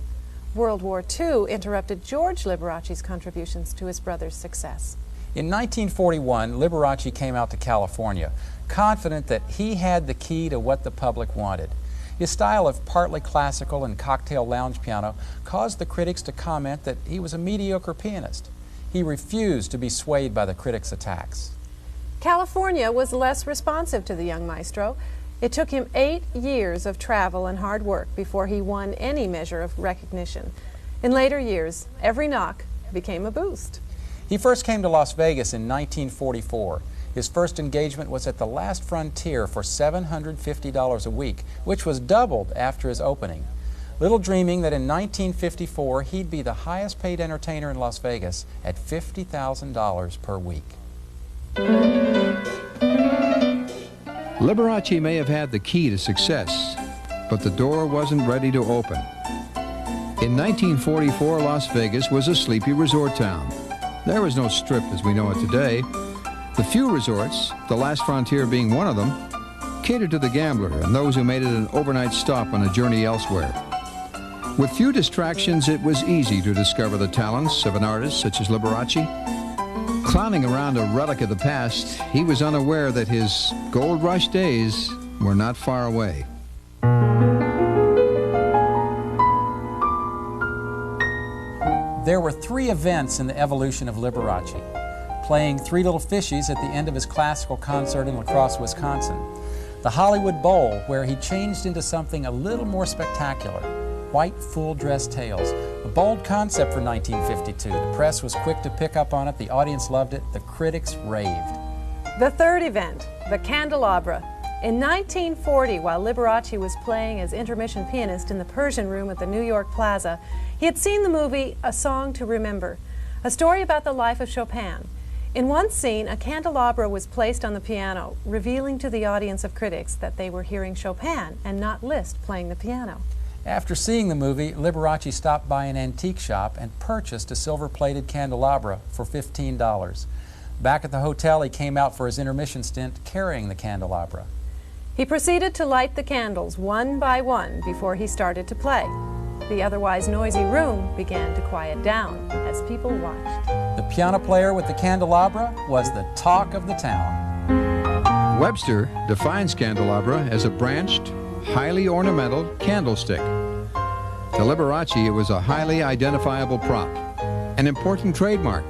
World War II interrupted George Liberace's contributions to his brother's success. In 1941, Liberace came out to California, confident that he had the key to what the public wanted. His style of partly classical and cocktail lounge piano caused the critics to comment that he was a mediocre pianist. He refused to be swayed by the critics' attacks. California was less responsive to the young maestro. It took him 8 years of travel and hard work before he won any measure of recognition. In later years, every knock became a boost. He first came to Las Vegas in 1944. His first engagement was at the Last Frontier for $750 a week, which was doubled after his opening. Little dreaming that in 1954 he'd be the highest paid entertainer in Las Vegas at $50,000 per week. Liberace may have had the key to success, but the door wasn't ready to open. In 1944, Las Vegas was a sleepy resort town. There was no Strip as we know it today. The few resorts, the Last Frontier being one of them, catered to the gambler and those who made it an overnight stop on a journey elsewhere. With few distractions, it was easy to discover the talents of an artist such as Liberace. Clowning around a relic of the past, he was unaware that his gold rush days were not far away. There were 3 events in the evolution of Liberace. Playing Three Little Fishies at the end of his classical concert in La Crosse, Wisconsin. The Hollywood Bowl, where he changed into something a little more spectacular. White full-dress tales. A bold concept for 1952. The press was quick to pick up on it. The audience loved it. The critics raved. The third event, the Candelabra. In 1940, while Liberace was playing as intermission pianist in the Persian Room at the New York Plaza, he had seen the movie A Song to Remember, a story about the life of Chopin. In one scene, a candelabra was placed on the piano, revealing to the audience of critics that they were hearing Chopin and not Liszt playing the piano. After seeing the movie, Liberace stopped by an antique shop and purchased a silver-plated candelabra for $15. Back at the hotel, he came out for his intermission stint carrying the candelabra. He proceeded to light the candles one by one before he started to play. The otherwise noisy room began to quiet down as people watched. The piano player with the candelabra was the talk of the town. Webster defines candelabra as a branched, highly ornamental candlestick. To Liberace, it was a highly identifiable prop, an important trademark.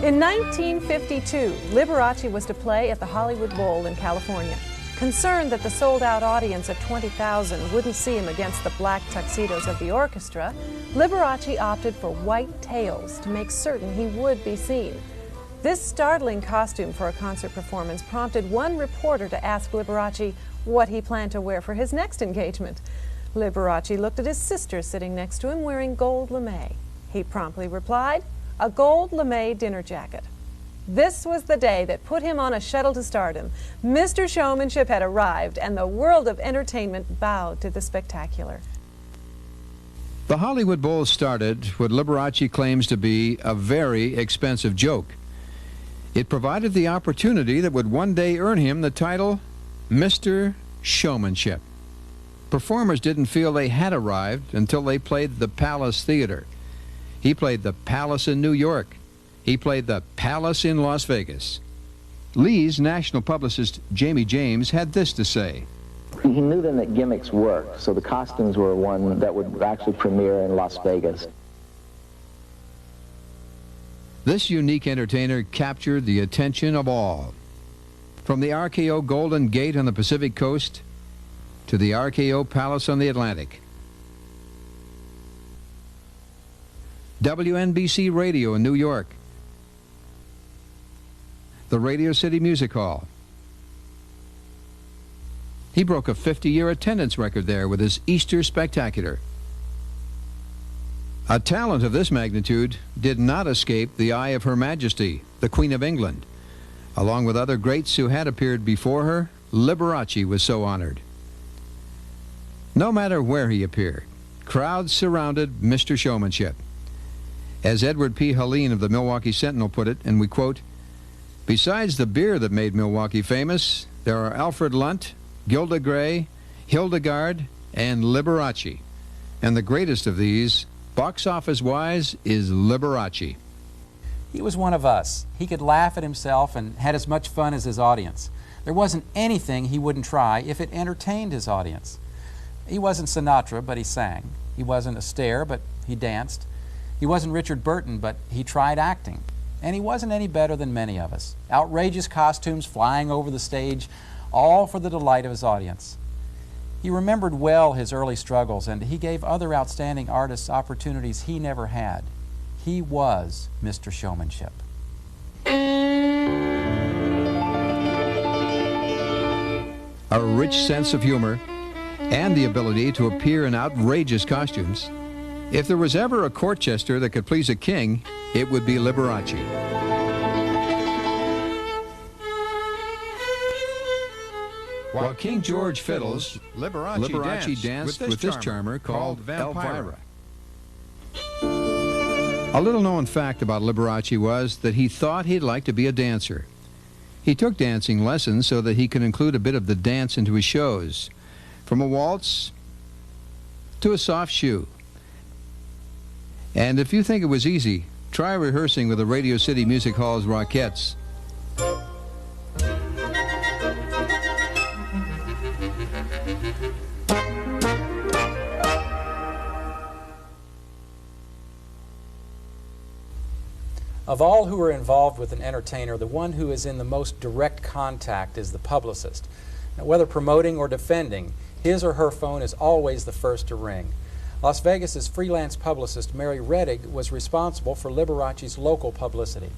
In 1952, Liberace was to play at the Hollywood Bowl in California. Concerned that the sold-out audience of 20,000 wouldn't see him against the black tuxedos of the orchestra, Liberace opted for white tails to make certain he would be seen. This startling costume for a concert performance prompted one reporter to ask Liberace what he planned to wear for his next engagement. Liberace looked at his sister sitting next to him wearing gold lame. He promptly replied, "A gold lame dinner jacket." This was the day that put him on a shuttle to stardom. Mr. Showmanship had arrived, and the world of entertainment bowed to the spectacular. The Hollywood Bowl started what Liberace claims to be a very expensive joke. It provided the opportunity that would one day earn him the title Mr. Showmanship. Performers didn't feel they had arrived until they played the Palace Theater. He played the Palace in New York. He played the Palace in Las Vegas. Lee's national publicist, Jamie James, had this to say. He knew then that gimmicks worked, so the costumes were one that would actually premiere in Las Vegas. This unique entertainer captured the attention of all. From the RKO Golden Gate on the Pacific Coast to the RKO Palace on the Atlantic. WNBC Radio in New York. The Radio City Music Hall. He broke a 50-year attendance record there with his Easter Spectacular. A talent of this magnitude did not escape the eye of Her Majesty, the Queen of England. Along with other greats who had appeared before her, Liberace was so honored. No matter where he appeared, crowds surrounded Mr. Showmanship. As Edward P. Helene of the Milwaukee Sentinel put it, and we quote, "Besides the beer that made Milwaukee famous, there are Alfred Lunt, Gilda Gray, Hildegard, and Liberace. And the greatest of these, box office-wise, is Liberace." He was one of us. He could laugh at himself and had as much fun as his audience. There wasn't anything he wouldn't try if it entertained his audience. He wasn't Sinatra, but he sang. He wasn't Astaire, but he danced. He wasn't Richard Burton, but he tried acting. And he wasn't any better than many of us. Outrageous costumes flying over the stage, all for the delight of his audience. He remembered well his early struggles, and he gave other outstanding artists opportunities he never had. He was Mr. Showmanship. A rich sense of humor and the ability to appear in outrageous costumes. If there was ever a court jester that could please a king, it would be Liberace. While King George fiddles, Liberace danced with this charmer called Elvira. A little-known fact about Liberace was that he thought he'd like to be a dancer. He took dancing lessons so that he could include a bit of the dance into his shows, from a waltz to a soft shoe. And if you think it was easy, try rehearsing with the Radio City Music Hall's Rockettes. Of all who are involved with an entertainer, the one who is in the most direct contact is the publicist. Now, whether promoting or defending, his or her phone is always the first to ring. Las Vegas's freelance publicist, Mary Reddig, was responsible for Liberace's local publicity.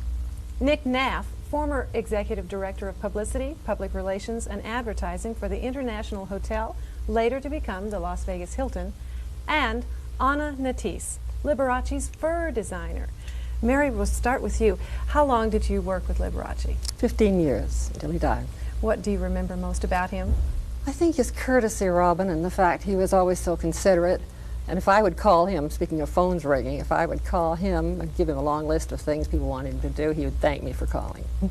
Nick Naff, former executive director of publicity, public relations, and advertising for the International Hotel, later to become the Las Vegas Hilton, and Anna Natisse, Liberace's fur designer. Mary, we'll start with you. How long did you work with Liberace? 15 years, until he died. What do you remember most about him? I think his courtesy, Robin, and the fact he was always so considerate. And if I would call him, speaking of phones ringing, if I would call him and give him a long list of things people wanted him to do, he would thank me for calling. Wow,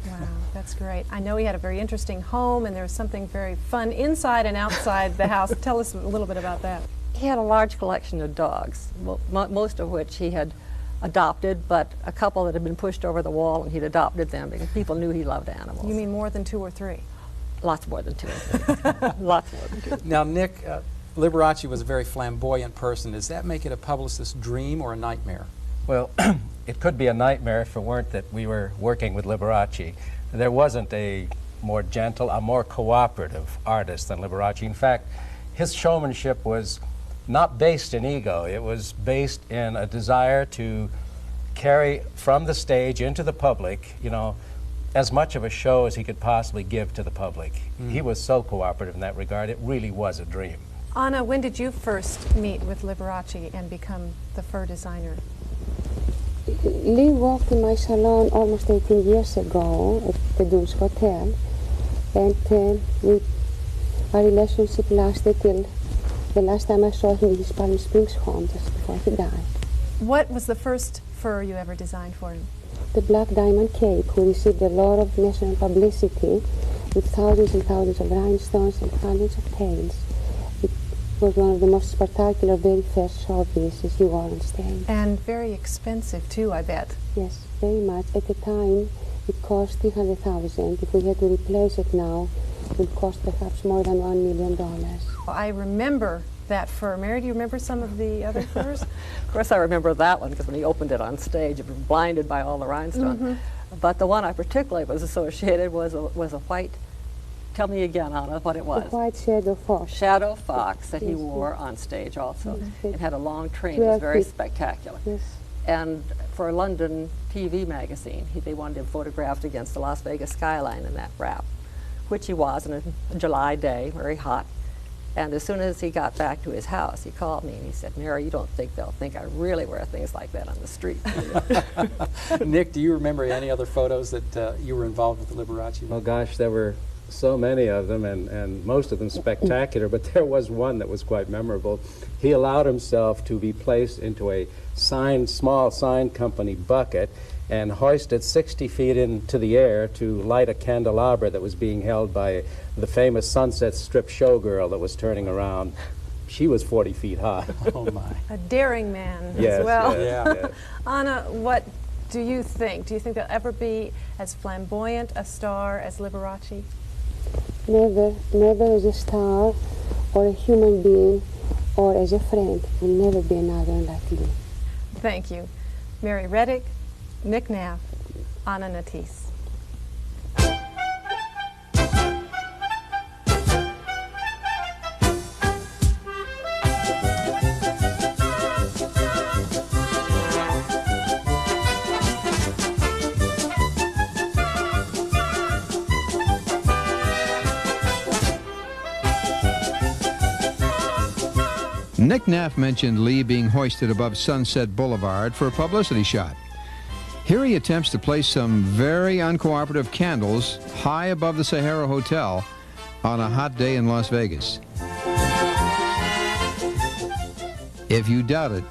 that's great. I know he had a very interesting home, and there was something very fun inside and outside the house. Tell us a little bit about that. He had a large collection of dogs, most of which he had adopted, but a couple that had been pushed over the wall, and he'd adopted them because people knew he loved animals. You mean more than 2 or 3? Lots more than 2 or 3. Lots more than 2. Now, Nick, Liberace was a very flamboyant person. Does that make it a publicist's dream or a nightmare? Well, it could be a nightmare if it weren't that we were working with Liberace. There wasn't a more gentle, a more cooperative artist than Liberace. In fact, his showmanship was not based in ego. It was based in a desire to carry from the stage into the public, you know, as much of a show as he could possibly give to the public. He was so cooperative in that regard. It really was a dream. Anna, when did you first meet with Liberace and become the fur designer? Lee walked in my salon almost 18 years ago at the TODOS Hotel, and our relationship lasted till the last time I saw him in his Palm Springs home, just before he died. What was the first fur you ever designed for him? The Black Diamond Cape, who received a lot of national publicity with thousands and thousands of rhinestones and hundreds of tails. It was one of the most spectacular, very first show pieces you wore on stage. And very expensive too, I bet. Yes, very much. At the time, it cost $300,000. If we had to replace it now, it would cost perhaps more than $1 million. I remember that fur. Mary, do you remember some of the other furs? Of course I remember that one, because when he opened it on stage, it was blinded by all the rhinestones. But the one I particularly was associated was a white, tell me again, Anna, what it was. A white shadow fox. Shadow fox that he wore on stage also. It had a long train. It was very spectacular. Yes. And for a London TV magazine, they wanted him photographed against the Las Vegas skyline in that wrap, which he was on a July day, very hot. And as soon as he got back to his house, he called me and he said, Mary, you don't think they'll think I really wear things like that on the street. Nick, do you remember any other photos that you were involved with Liberace? Oh gosh, there were so many of them, and most of them spectacular, but there was one that was quite memorable. He allowed himself to be placed into a small sign company bucket and hoisted 60 feet into the air to light a candelabra that was being held by the famous Sunset Strip showgirl that was turning around. She was 40 feet high. Oh my. A daring man Yes, as well. yes. Anna, what do you think? Do you think there'll ever be as flamboyant a star as Liberace? Never, never as a star or a human being or as a friend. Will never be another like Lee. Thank you. Mary Reddick, Nick Knapp, Anna Natisse. Nick Knapp mentioned Lee being hoisted above Sunset Boulevard for a publicity shot. Here he attempts to place some very uncooperative candles high above the Sahara Hotel on a hot day in Las Vegas. If you doubt it,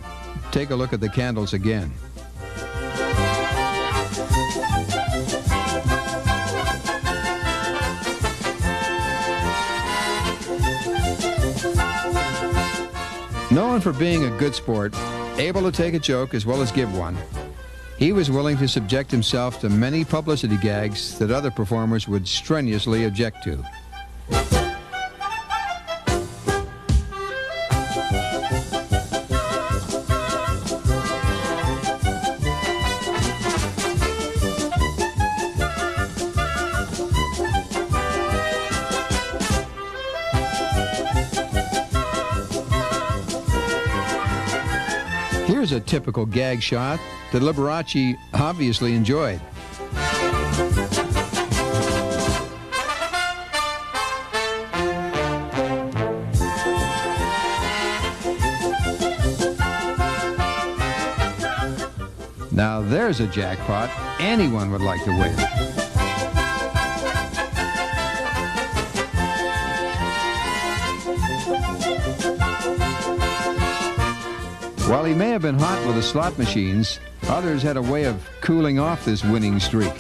take a look at the candles again. Known for being a good sport, able to take a joke as well as give one, he was willing to subject himself to many publicity gags that other performers would strenuously object to. Here's a typical gag shot that Liberace obviously enjoyed. Now there's a jackpot anyone would like to win. While he may have been hot with the slot machines, others had a way of cooling off this winning streak.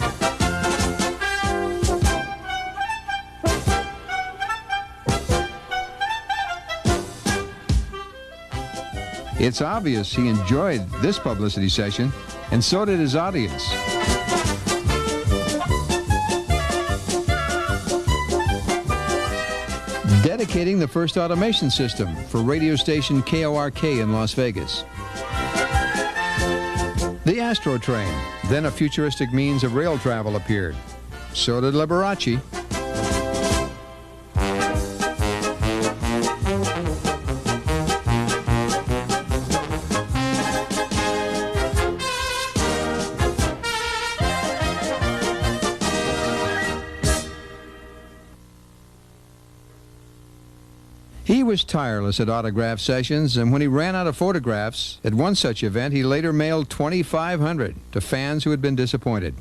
It's obvious he enjoyed this publicity session, and so did his audience. Dedicating the first automation system for radio station KORK in Las Vegas. The Astro Train, then a futuristic means of rail travel, appeared. So did Liberace. He was tireless at autograph sessions, and when he ran out of photographs, at one such event, he later mailed 2,500 to fans who had been disappointed.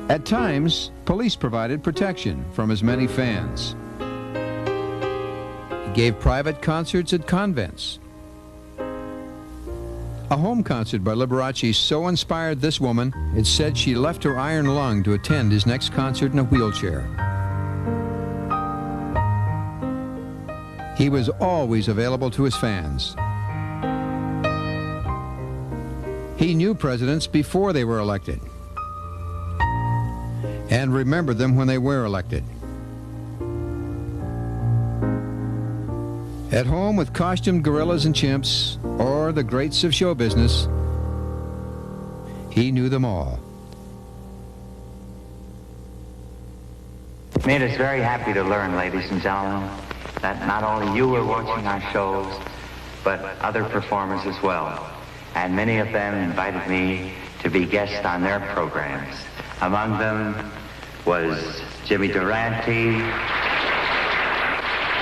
At times, police provided protection from his many fans. He gave private concerts at convents. A home concert by Liberace so inspired this woman, it's said she left her iron lung to attend his next concert in a wheelchair. He was always available to his fans. He knew presidents before they were elected, and remembered them when they were elected. At home with costumed gorillas and chimps, or the greats of show business, he knew them all. It made us very happy to learn, ladies and gentlemen, that not only you were watching our shows, but other performers as well. And many of them invited me to be guest on their programs. Among them was Jimmy Durante,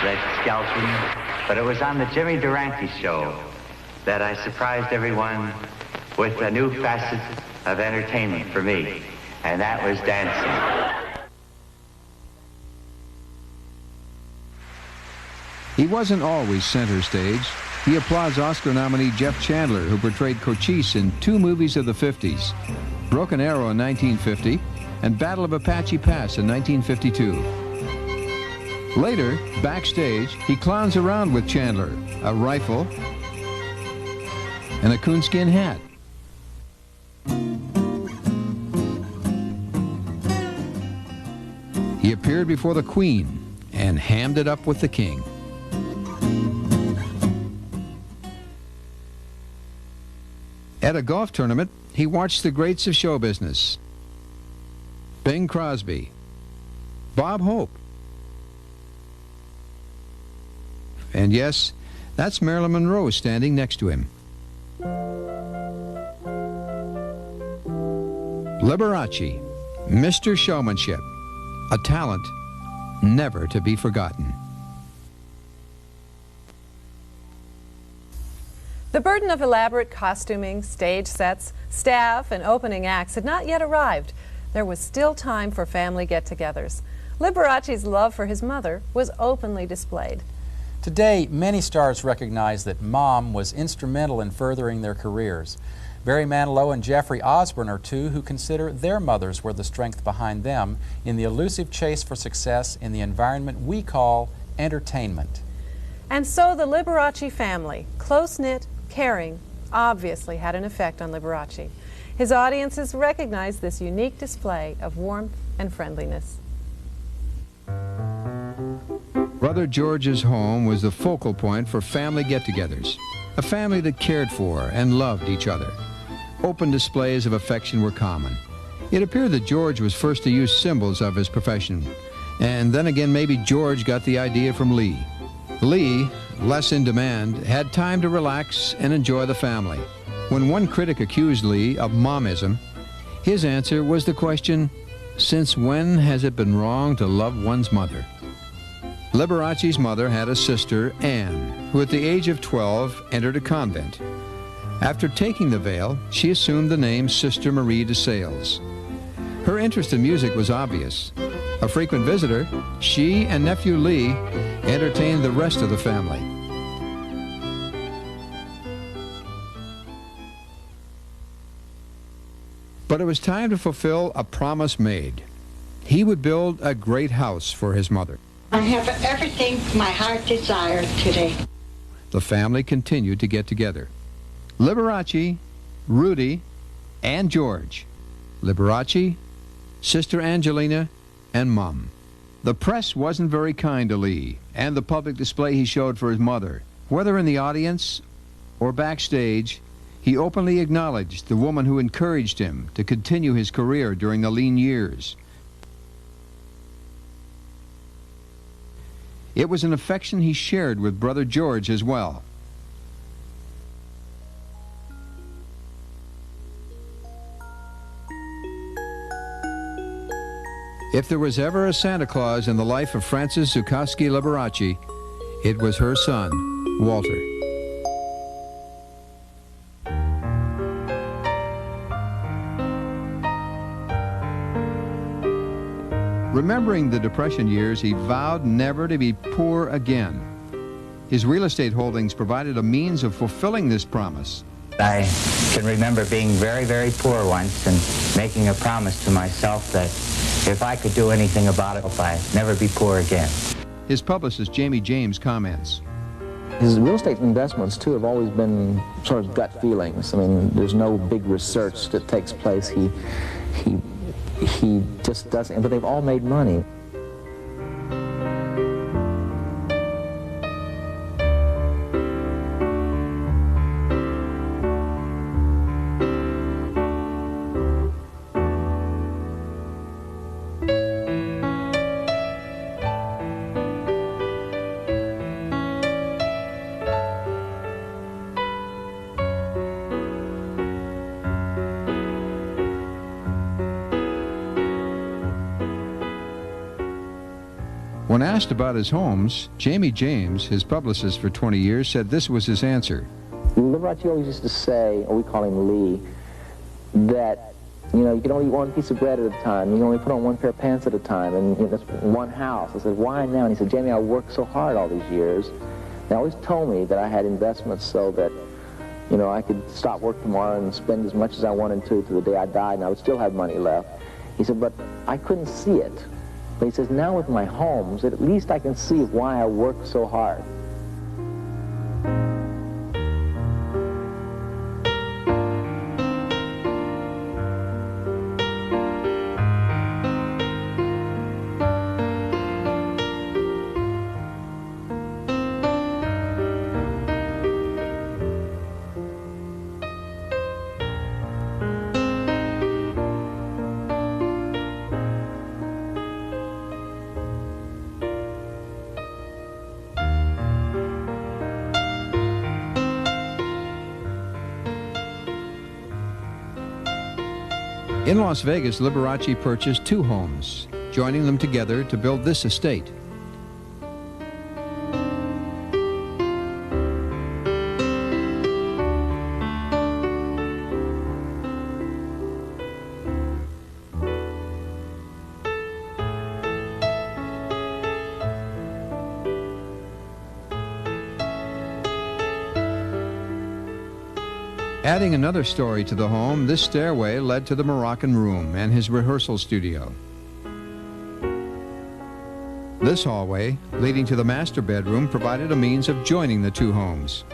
Red Skelton. But it was on the Jimmy Durante show that I surprised everyone with a new facet of entertainment for me, and that was dancing. He wasn't always center stage. He applauds Oscar nominee Jeff Chandler, who portrayed Cochise in 2 movies of the 50s, Broken Arrow in 1950 and Battle of Apache Pass in 1952. Later, backstage, he clowns around with Chandler, a rifle and a coonskin hat. He appeared before the Queen and hammed it up with the King. At a golf tournament, he watched the greats of show business: Bing Crosby, Bob Hope, and yes, that's Marilyn Monroe standing next to him. Liberace, Mr. Showmanship, a talent never to be forgotten. The burden of elaborate costuming, stage sets, staff, and opening acts had not yet arrived. There was still time for family get-togethers. Liberace's love for his mother was openly displayed. Today, many stars recognize that Mom was instrumental in furthering their careers. Barry Manilow and Jeffrey Osborne are two who consider their mothers were the strength behind them in the elusive chase for success in the environment we call entertainment. And so the Liberace family, close-knit, caring, obviously had an effect on Liberace. His audiences recognized this unique display of warmth and friendliness. Brother George's home was the focal point for family get-togethers, a family that cared for and loved each other. Open displays of affection were common. It appeared that George was first to use symbols of his profession, and then again maybe George got the idea from Lee. Lee, less in demand, had time to relax and enjoy the family. When one critic accused Lee of momism, his answer was the question, since when has it been wrong to love one's mother? Liberace's mother had a sister, Anne, who at the age of 12 entered a convent. After taking the veil, she assumed the name Sister Marie de Sales. Her interest in music was obvious. A frequent visitor, she and nephew Lee entertained the rest of the family. But it was time to fulfill a promise made. He would build a great house for his mother. I have everything my heart desired today. The family continued to get together. Liberace, Rudy, and George. Liberace, Sister Angelina, and Mom. The press wasn't very kind to Lee, and the public display he showed for his mother. Whether in the audience or backstage, he openly acknowledged the woman who encouraged him to continue his career during the lean years. It was an affection he shared with brother George as well. If there was ever a Santa Claus in the life of Frances Zukoski Liberace, it was her son, Walter. Remembering the Depression years, he vowed never to be poor again. His real estate holdings provided a means of fulfilling this promise. I can remember being very, very poor once and making a promise to myself that if I could do anything about it, I'd never be poor again. His publicist, Jamie James, comments. His real estate investments, too, have always been sort of gut feelings. I mean, there's no big research that takes place. He just doesn't, but they've all made money. When asked about his homes, Jamie James, his publicist for 20 years, said this was his answer. Liberace always used to say, or we call him Lee, that, you know, you can only eat one piece of bread at a time. You can only put on one pair of pants at a time, and that's one house. I said, why now? And he said, Jamie, I worked so hard all these years. They always told me that I had investments so that, you know, I could stop work tomorrow and spend as much as I wanted to the day I died, and I would still have money left. He said, but I couldn't see it. But he says, now with my homes, at least I can see why I worked so hard. In Las Vegas, Liberace purchased 2 homes, joining them together to build this estate. Adding another story to the home, this stairway led to the Moroccan room and his rehearsal studio. This hallway, leading to the master bedroom, provided a means of joining the 2 homes.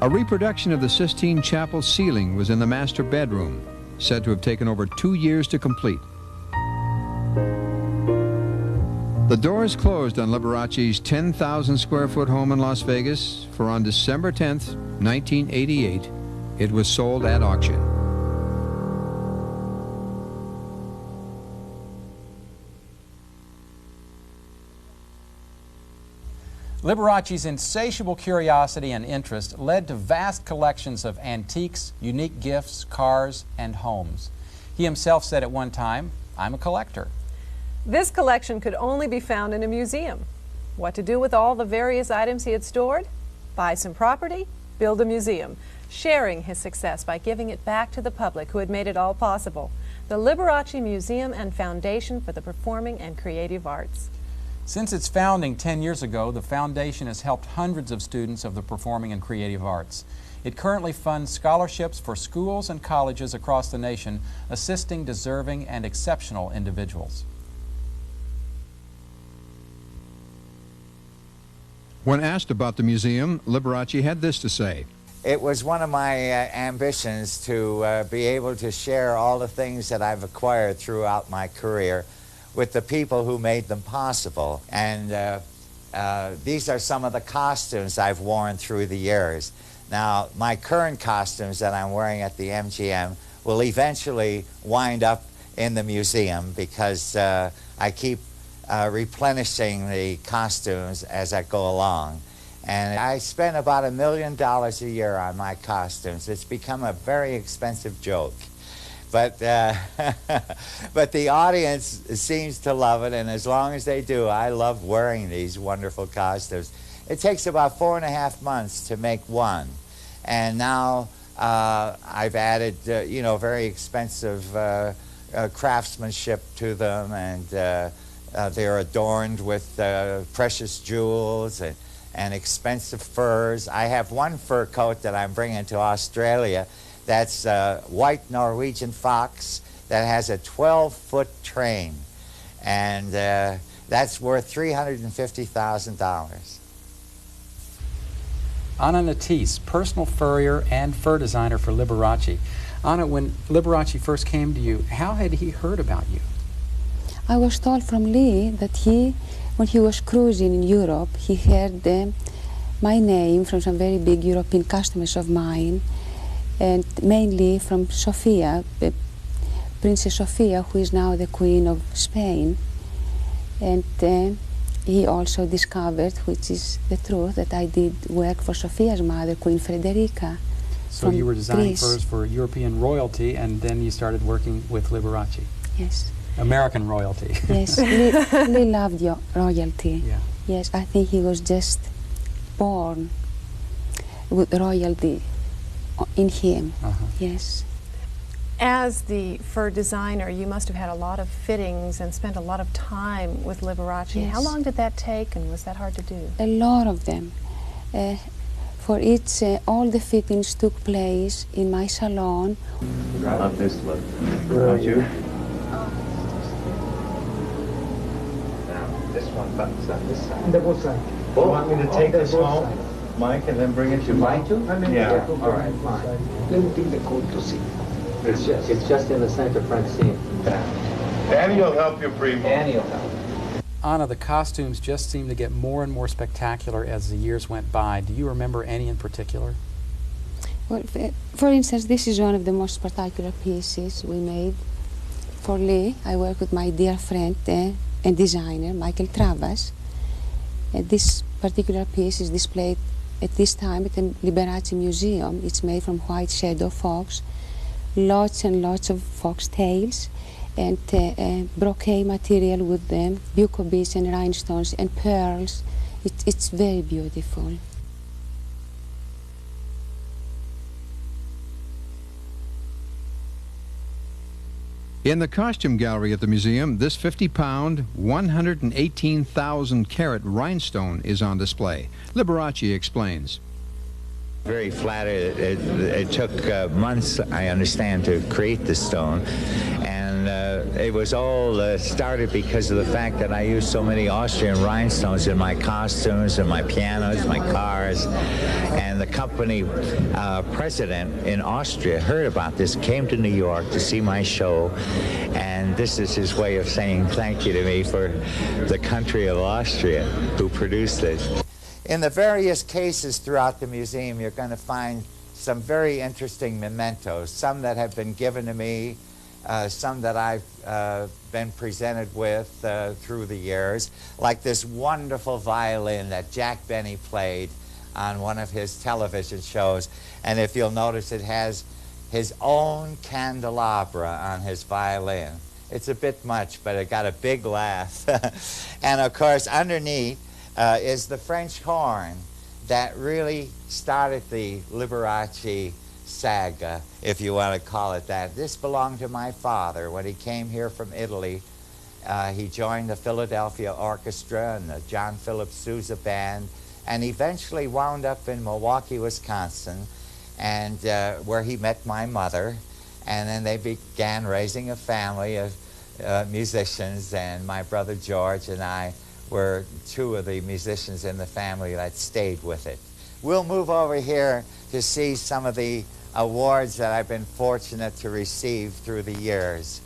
A reproduction of the Sistine Chapel ceiling was in the master bedroom, said to have taken over 2 years to complete. The doors closed on Liberace's 10,000 square foot home in Las Vegas, for on December 10th, 1988, it was sold at auction. Liberace's insatiable curiosity and interest led to vast collections of antiques, unique gifts, cars, and homes. He himself said at one time, "I'm a collector." This collection could only be found in a museum. What to do with all the various items he had stored? Buy some property, build a museum, sharing his success by giving it back to the public who had made it all possible. The Liberace Museum and Foundation for the Performing and Creative Arts. Since its founding 10 years ago, the foundation has helped hundreds of students of the performing and creative arts. It currently funds scholarships for schools and colleges across the nation, assisting deserving and exceptional individuals. When asked about the museum, Liberace had this to say. It was one of my ambitions to be able to share all the things that I've acquired throughout my career with the people who made them possible. And these are some of the costumes I've worn through the years. Now, my current costumes that I'm wearing at the MGM will eventually wind up in the museum because I keep replenishing the costumes as I go along. And I spend about $1 million a year on my costumes. It's become a very expensive joke. But, but the audience seems to love it, and as long as they do, I love wearing these wonderful costumes. It takes about 4.5 months to make one. And now I've added, you know, very expensive craftsmanship to them, and they're adorned with precious jewels and expensive furs. I have one fur coat that I'm bringing to Australia that's white Norwegian fox that has a 12-foot train, and that's worth $350,000. Anna Natisse, personal furrier and fur designer for Liberace. Anna, when Liberace first came to you, how had he heard about you? I was told from Lee that when he was cruising in Europe, he heard my name from some very big European customers of mine, and mainly from Sofia, Princess Sofia, who is now the Queen of Spain. And he also discovered, which is the truth, that I did work for Sofia's mother, Queen Frederica. So you were designing furs for European royalty, and then you started working with Liberace. Yes. American royalty. Yes, Lee loved royalty. Yeah. Yes, I think he was just born with royalty in him. Yes. As the fur designer, you must have had a lot of fittings and spent a lot of time with Liberace. Yes. How long did that take, and was that hard to do? A lot of them. For each, all the fittings took place in my salon. I love this look. Don't you? Now, this one buttons on this side. The both side. You want me to take this home, side. Mike, and then bring it to Mike? Yeah, all right. Fine. Let me take the coat to see. It's just in the center front seam. Danny will help you, Primo. Danny will help. Anna, the costumes just seemed to get more and more spectacular as the years went by. Do you remember any in particular? Well, for instance, this is one of the most spectacular pieces we made. For Lee, I work with my dear friend and designer, Michael Travas. This particular piece is displayed at this time at the Liberace Museum. It's made from white shadow fox, lots and lots of fox tails, and brocade material with bucco beads and rhinestones and pearls. It's very beautiful. In the costume gallery at the museum, this 50-pound, 118,000-carat rhinestone is on display. Liberace explains. Very flattered. It took months, I understand, to create the stone. And it was all started because of the fact that I used so many Austrian rhinestones in my costumes, and my pianos, my cars. And the company president in Austria heard about this, came to New York to see my show. And this is his way of saying thank you to me for the country of Austria who produced this. In the various cases throughout the museum, you're going to find some very interesting mementos, some that have been given to me, some that I've been presented with through the years, like this wonderful violin that Jack Benny played on one of his television shows. And if you'll notice, it has his own candelabra on his violin. It's a bit much, but it got a big laugh. And of course, underneath is the French horn that really started the Liberace saga, if you want to call it that. This belonged to my father. When he came here from Italy, he joined the Philadelphia Orchestra and the John Philip Sousa Band, and eventually wound up in Milwaukee, Wisconsin, and where he met my mother. And then they began raising a family of musicians, and my brother George and I were two of the musicians in the family that stayed with it. We'll move over here to see some of the awards that I've been fortunate to receive through the years.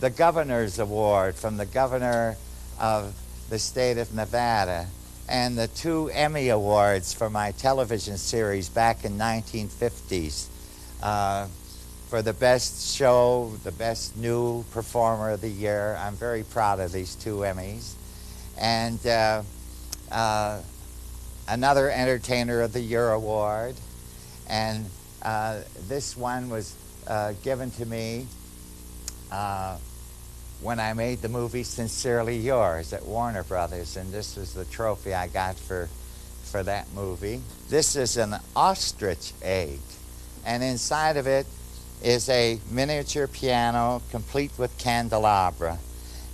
The Governor's Award from the Governor of the state of Nevada, and the 2 Emmy Awards for my television series back in 1950s for the best show, the best new performer of the year. I'm very proud of these 2 Emmys. And another Entertainer of the Year award. And this one was given to me when I made the movie Sincerely Yours at Warner Brothers, and this was the trophy I got for that movie. This is an ostrich egg, and inside of it is a miniature piano complete with candelabra.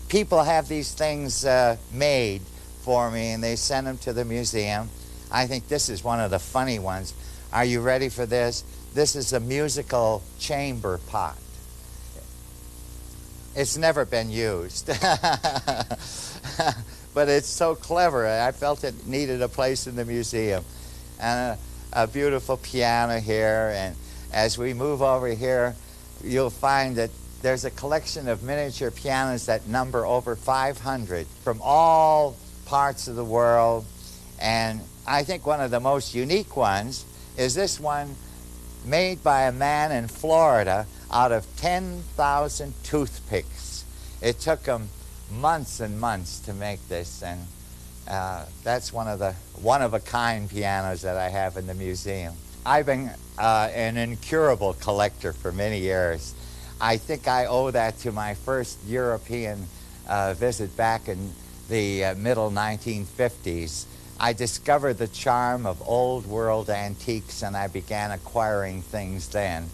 People have these things made for me, and they send them to the museum. I think this is one of the funny ones. Are you ready for this? This is a musical chamber pot. It's never been used, but it's so clever. I felt it needed a place in the museum. And a beautiful piano here, and as we move over here, you'll find that there's a collection of miniature pianos that number over 500 from all parts of the world. And I think one of the most unique ones is this one made by a man in Florida out of 10,000 toothpicks. It took him months and months to make this, and that's one of the one-of-a-kind pianos that I have in the museum. I've been an incurable collector for many years. I think I owe that to my first European visit back in the middle 1950s. I discovered the charm of old world antiques, and I began acquiring things then.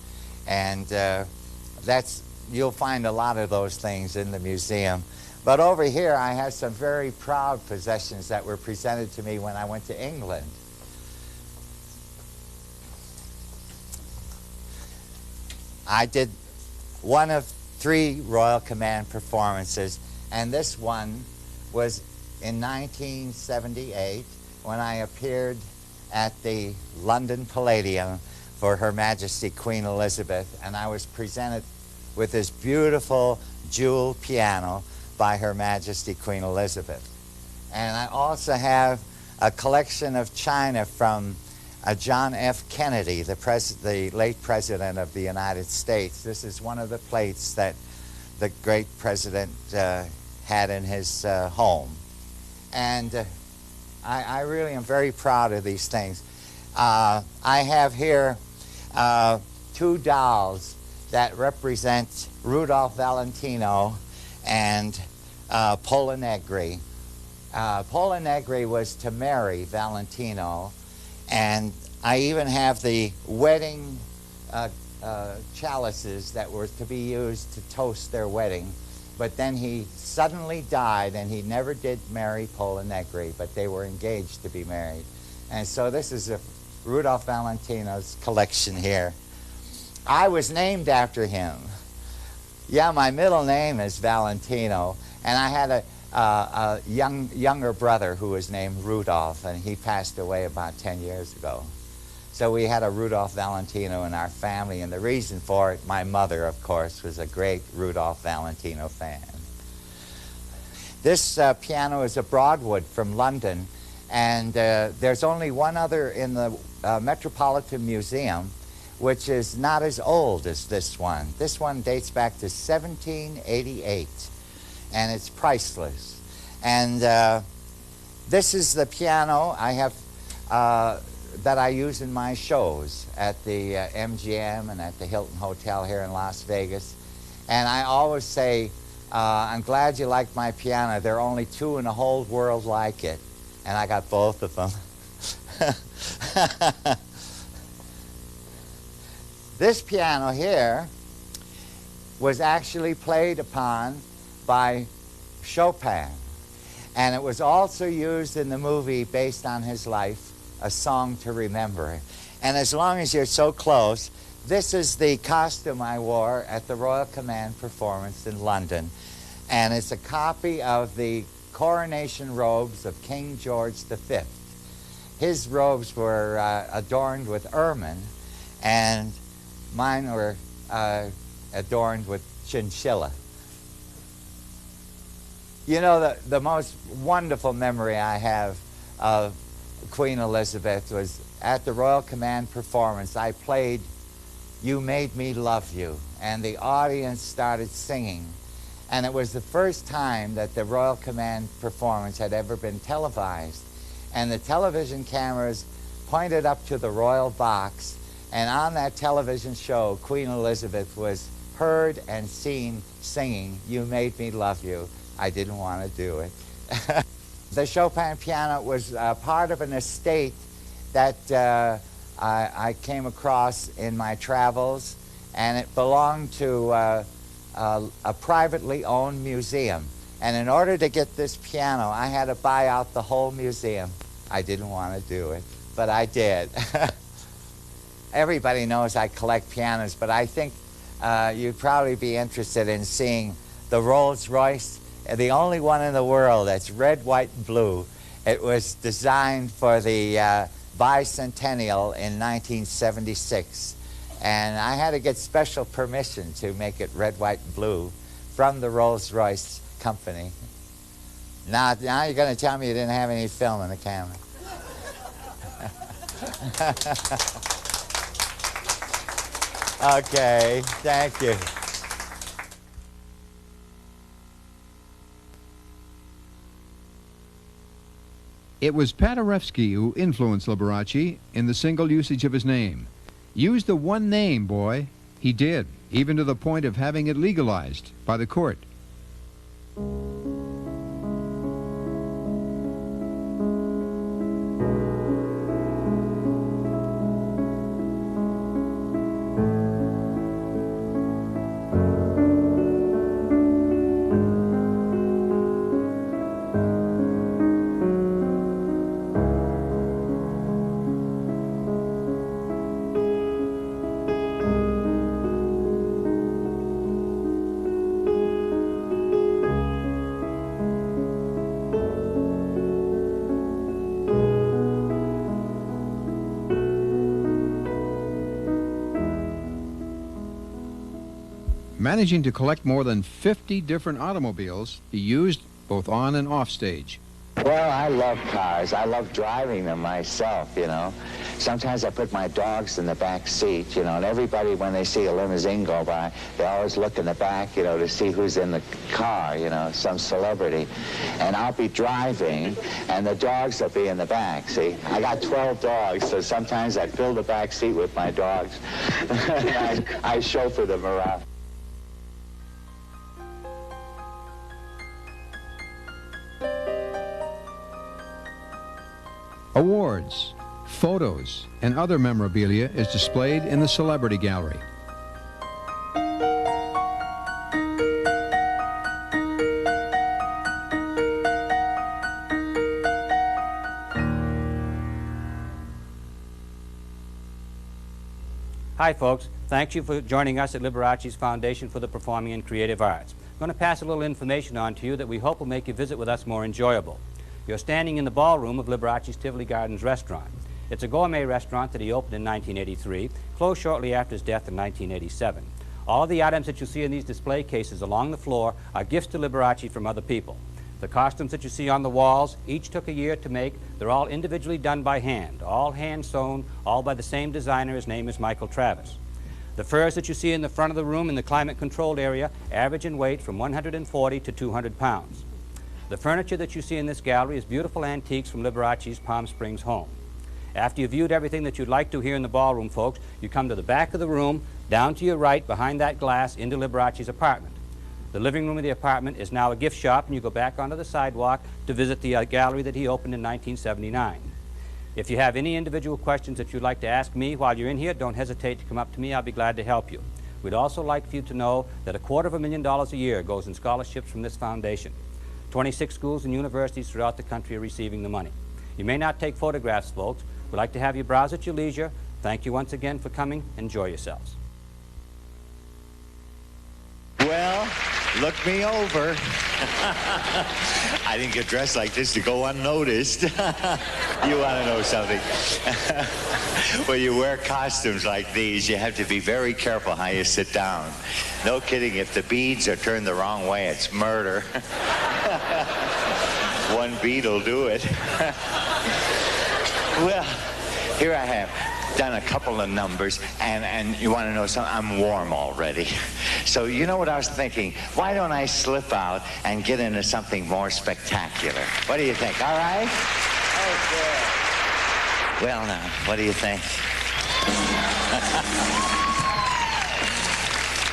And you'll find a lot of those things in the museum. But over here I have some very proud possessions that were presented to me when I went to England. I did one of 3 Royal Command performances, and this one was in 1978 when I appeared at the London Palladium for Her Majesty Queen Elizabeth, and I was presented with this beautiful jewel piano by Her Majesty Queen Elizabeth. And I also have a collection of china from John F. Kennedy, the late President of the United States. This is one of the plates that the great President had in his home. And I really am very proud of these things. I have here 2 dolls that represent Rudolph Valentino and Pola Negri. Pola Negri was to marry Valentino, and I even have the wedding chalices that were to be used to toast their wedding. But then he suddenly died, and he never did marry Pola Negri, but they were engaged to be married. And so this is Rudolph Valentino's collection here. I was named after him. Yeah, my middle name is Valentino, and I had a younger brother who was named Rudolph, and he passed away about 10 years ago. So we had a Rudolph Valentino in our family, and the reason for it, my mother, of course, was a great Rudolph Valentino fan. This piano is a Broadwood from London, and there's only one other in the Metropolitan Museum, which is not as old as this one. This one dates back to 1788, and it's priceless. And this is the piano I have that I use in my shows at the MGM and at the Hilton Hotel here in Las Vegas. And I always say, I'm glad you like my piano. There are only 2 in the whole world like it. And I got both of them. This piano here was actually played upon by Chopin, and it was also used in the movie based on his life, A Song to Remember. And as long as you're so close, this is the costume I wore at the Royal Command performance in London, and it's a copy of the coronation robes of King George V. His robes were adorned with ermine, and mine were adorned with chinchilla. You know, the most wonderful memory I have of Queen Elizabeth was at the Royal Command performance. I played "You Made Me Love You," and the audience started singing. And it was the first time that the Royal Command performance had ever been televised. And the television cameras pointed up to the royal box, and on that television show, Queen Elizabeth was heard and seen singing "You Made Me Love You." I didn't want to do it. The Chopin piano was part of an estate that I came across in my travels, and it belonged to a privately owned museum. And in order to get this piano, I had to buy out the whole museum. I didn't want to do it, but I did. Everybody knows I collect pianos, but I think you'd probably be interested in seeing the Rolls Royce, the only one in the world that's red, white, and blue. It was designed for the bicentennial in 1976. And I had to get special permission to make it red, white, and blue from the Rolls-Royce company. Now you're going to tell me you didn't have any film in the camera. Okay, thank you. It was Paderewski who influenced Liberace in the single usage of his name. Use the one name, boy. He did, even to the point of having it legalized by the court. Managing to collect more than 50 different automobiles he used both on and off stage. Well, I love cars. I love driving them myself, you know. Sometimes I put my dogs in the back seat, you know, and everybody, when they see a limousine go by, they always look in the back, you know, to see who's in the car, you know, some celebrity. And I'll be driving, and the dogs will be in the back, see. I got 12 dogs, so sometimes I fill the back seat with my dogs. I chauffeur them around. Awards, photos, and other memorabilia is displayed in the Celebrity Gallery. Hi folks, thank you for joining us at Liberace's Foundation for the Performing and Creative Arts. I'm going to pass a little information on to you that we hope will make your visit with us more enjoyable. You're standing in the ballroom of Liberace's Tivoli Gardens restaurant. It's a gourmet restaurant that he opened in 1983, closed shortly after his death in 1987. All of the items that you see in these display cases along the floor are gifts to Liberace from other people. The costumes that you see on the walls, each took a year to make. They're all individually done by hand, all hand sewn, all by the same designer. His name is Michael Travis. The furs that you see in the front of the room in the climate-controlled area average in weight from 140 to 200 pounds. The furniture that you see in this gallery is beautiful antiques from Liberace's Palm Springs home. After you've viewed everything that you'd like to here in the ballroom, folks, you come to the back of the room, down to your right, behind that glass, into Liberace's apartment. The living room of the apartment is now a gift shop, and you go back onto the sidewalk to visit the gallery that he opened in 1979. If you have any individual questions that you'd like to ask me while you're in here, don't hesitate to come up to me. I'll be glad to help you. We'd also like for you to know that $250,000 a year goes in scholarships from this foundation. 26 schools and universities throughout the country are receiving the money. You may not take photographs, folks. We'd like to have you browse at your leisure. Thank you once again for coming. Enjoy yourselves. Well, Look me over. I didn't get dressed like this to go unnoticed. You want to know something? When you wear costumes like these, you have to be very careful how you sit down. No kidding, if the beads are turned the wrong way, it's murder. One bead will do it. Well, here I have done a couple of numbers, and you want to know something? I'm warm already. So you know what I was thinking? Why don't I slip out and get into something more spectacular? What do you think? All right? Okay. Well, now, what do you think?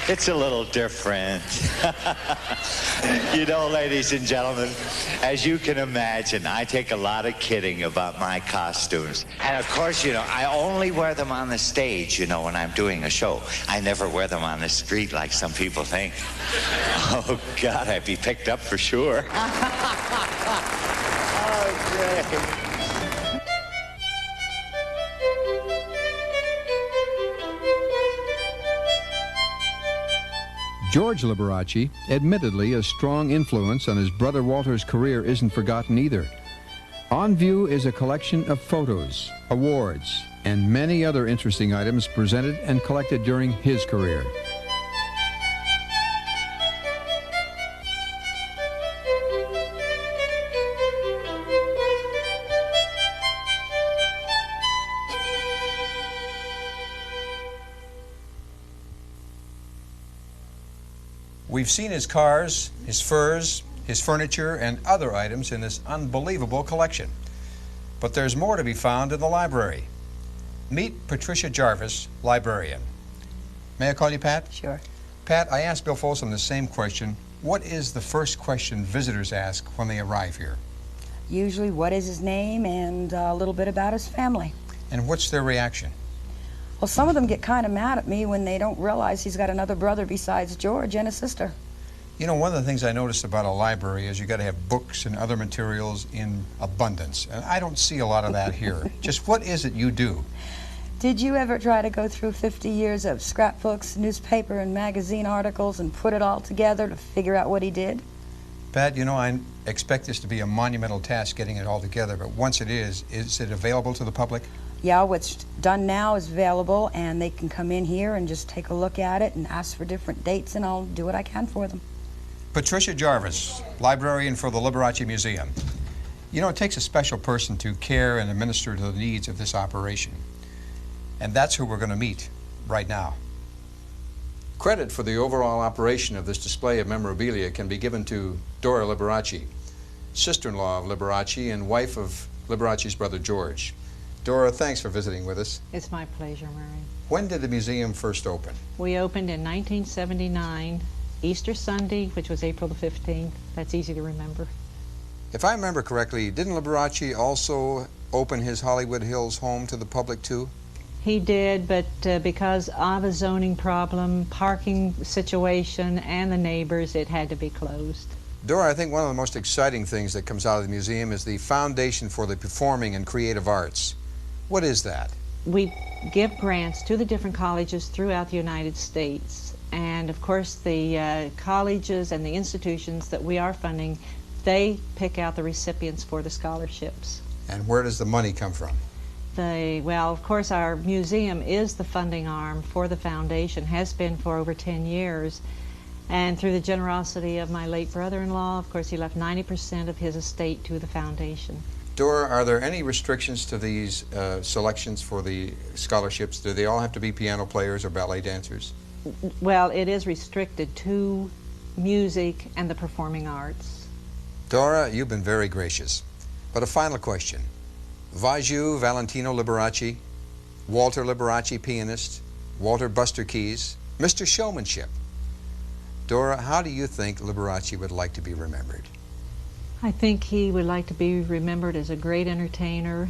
It's a little different. You know, ladies and gentlemen, as you can imagine, I take a lot of kidding about my costumes. And of course, you know, I only wear them on the stage, you know, when I'm doing a show. I never wear them on the street like some people think. Oh, God, I'd be picked up for sure. Okay. George Liberace, admittedly a strong influence on his brother Walter's career, isn't forgotten either. On view is a collection of photos, awards, and many other interesting items presented and collected during his career. We've seen his cars, his furs, his furniture, and other items in this unbelievable collection. But there's more to be found in the library. Meet Patricia Jarvis, librarian. May I call you Pat? Sure. Pat, I asked Bill Folsom the same question. What is the first question visitors ask when they arrive here? Usually, what is his name and a little bit about his family. And what's their reaction? Well, some of them get kind of mad at me when they don't realize he's got another brother besides George and a sister. You know, one of the things I noticed about a library is you got to have books and other materials in abundance. And I don't see a lot of that here. Just what is it you do? Did you ever try to go through 50 years of scrapbooks, newspaper, and magazine articles and put it all together to figure out what he did? Pat, you know, I expect this to be a monumental task getting it all together, but once it is it available to the public? Yeah, what's done now is available, and they can come in here and just take a look at it and ask for different dates, and I'll do what I can for them. Patricia Jarvis, librarian for the Liberace Museum. You know, it takes a special person to care and administer to the needs of this operation. And that's who we're going to meet right now. Credit for the overall operation of this display of memorabilia can be given to Dora Liberace, sister-in-law of Liberace and wife of Liberace's brother George. Dora, thanks for visiting with us. It's my pleasure, Murray. When did the museum first open? We opened in 1979, Easter Sunday, which was April the 15th. That's easy to remember. If I remember correctly, didn't Liberace also open his Hollywood Hills home to the public too? He did, but because of a zoning problem, parking situation, and the neighbors, it had to be closed. Dora, I think one of the most exciting things that comes out of the museum is the Foundation for the Performing and Creative Arts. What is that? We give grants to the different colleges throughout the United States. And of course, the colleges and the institutions that we are funding, they pick out the recipients for the scholarships. And where does the money come from? Well, of course, our museum is the funding arm for the foundation, has been for over 10 years. And through the generosity of my late brother-in-law, of course, he left 90% of his estate to the foundation. Dora, are there any restrictions to these selections for the scholarships? Do they all have to be piano players or ballet dancers? Well, it is restricted to music and the performing arts. Dora, you've been very gracious. But a final question. Vaju Valentino Liberace, Walter Liberace, pianist, Walter Buster Keys, Mr. Showmanship. Dora, how do you think Liberace would like to be remembered? I think he would like to be remembered as a great entertainer,